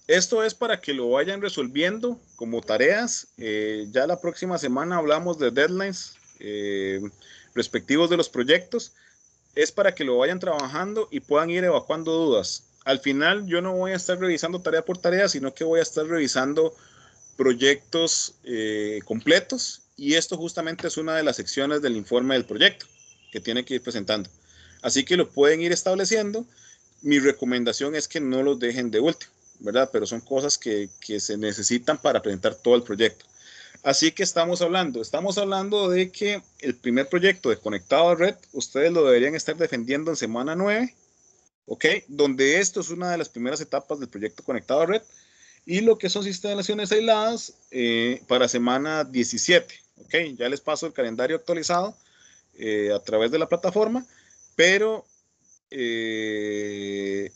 Esto es para que lo vayan resolviendo como tareas. Ya la próxima semana hablamos de deadlines respectivos de los proyectos. Es para que lo vayan trabajando y puedan ir evacuando dudas. Al final yo no voy a estar revisando tarea por tarea, sino que voy a estar revisando proyectos completos y esto justamente es una de las secciones del informe del proyecto que tiene que ir presentando. Así que lo pueden ir estableciendo. Mi recomendación es que no los dejen de último, ¿verdad? Pero son cosas que se necesitan para presentar todo el proyecto. Así que estamos hablando de que el primer proyecto de conectado a red, ustedes lo deberían estar defendiendo en semana 9, ¿ok? Donde esto es una de las primeras etapas del proyecto conectado a red, y lo que son instalaciones aisladas para semana 17, ¿ok? Ya les paso el calendario actualizado a través de la plataforma, pero es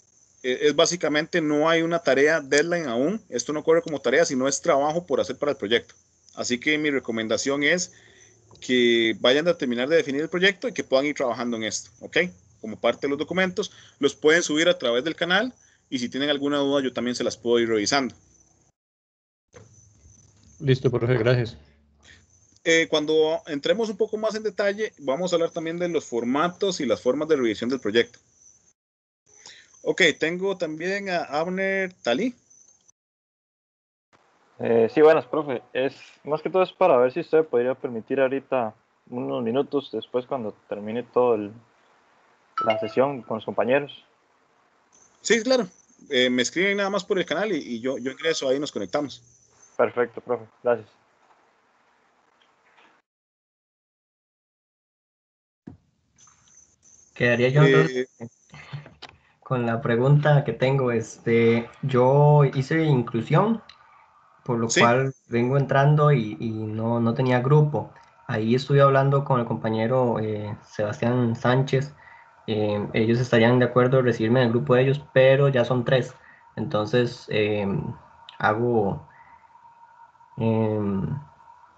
básicamente no hay una tarea deadline aún, esto no corre como tarea, sino es trabajo por hacer para el proyecto. Así que mi recomendación es que vayan a terminar de definir el proyecto y que puedan ir trabajando en esto, ¿ok? Como parte de los documentos, los pueden subir a través del canal y si tienen alguna duda yo también se las puedo ir revisando. Listo, profe, gracias. Cuando entremos un poco más en detalle, vamos a hablar también de los formatos y las formas de revisión del proyecto. Ok, tengo también a Abner Talí. Sí, buenas, profe. Más que todo es para ver si usted podría permitir ahorita unos minutos después cuando termine toda la sesión con los compañeros. Sí, claro. Me escriben nada más por el canal y yo ingreso ahí y nos conectamos. Perfecto, profe. Gracias. Quedaría yo entonces con la pregunta que tengo. Yo hice inclusión, por lo Sí. cual vengo entrando y no tenía grupo. Ahí estuve hablando con el compañero Sebastián Sánchez. Ellos estarían de acuerdo en recibirme en el grupo de ellos, pero ya son 3. Entonces hago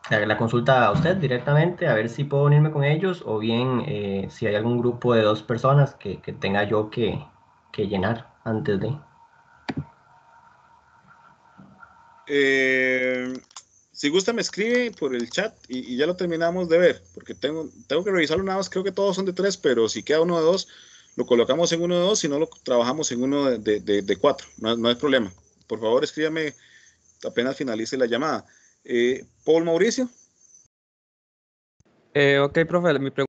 la consulta a usted directamente, a ver si puedo unirme con ellos o bien si hay algún grupo de 2 personas que tenga yo que llenar antes de... Si gusta me escribe por el chat y ya lo terminamos de ver, porque tengo que revisarlo nada más, creo que todos son de 3, pero si queda uno de 2, lo colocamos en uno de 2, si no lo trabajamos en uno de 4, no hay problema. Por favor, escríbame apenas finalice la llamada. Paul Mauricio. Ok, profe, mi pregunta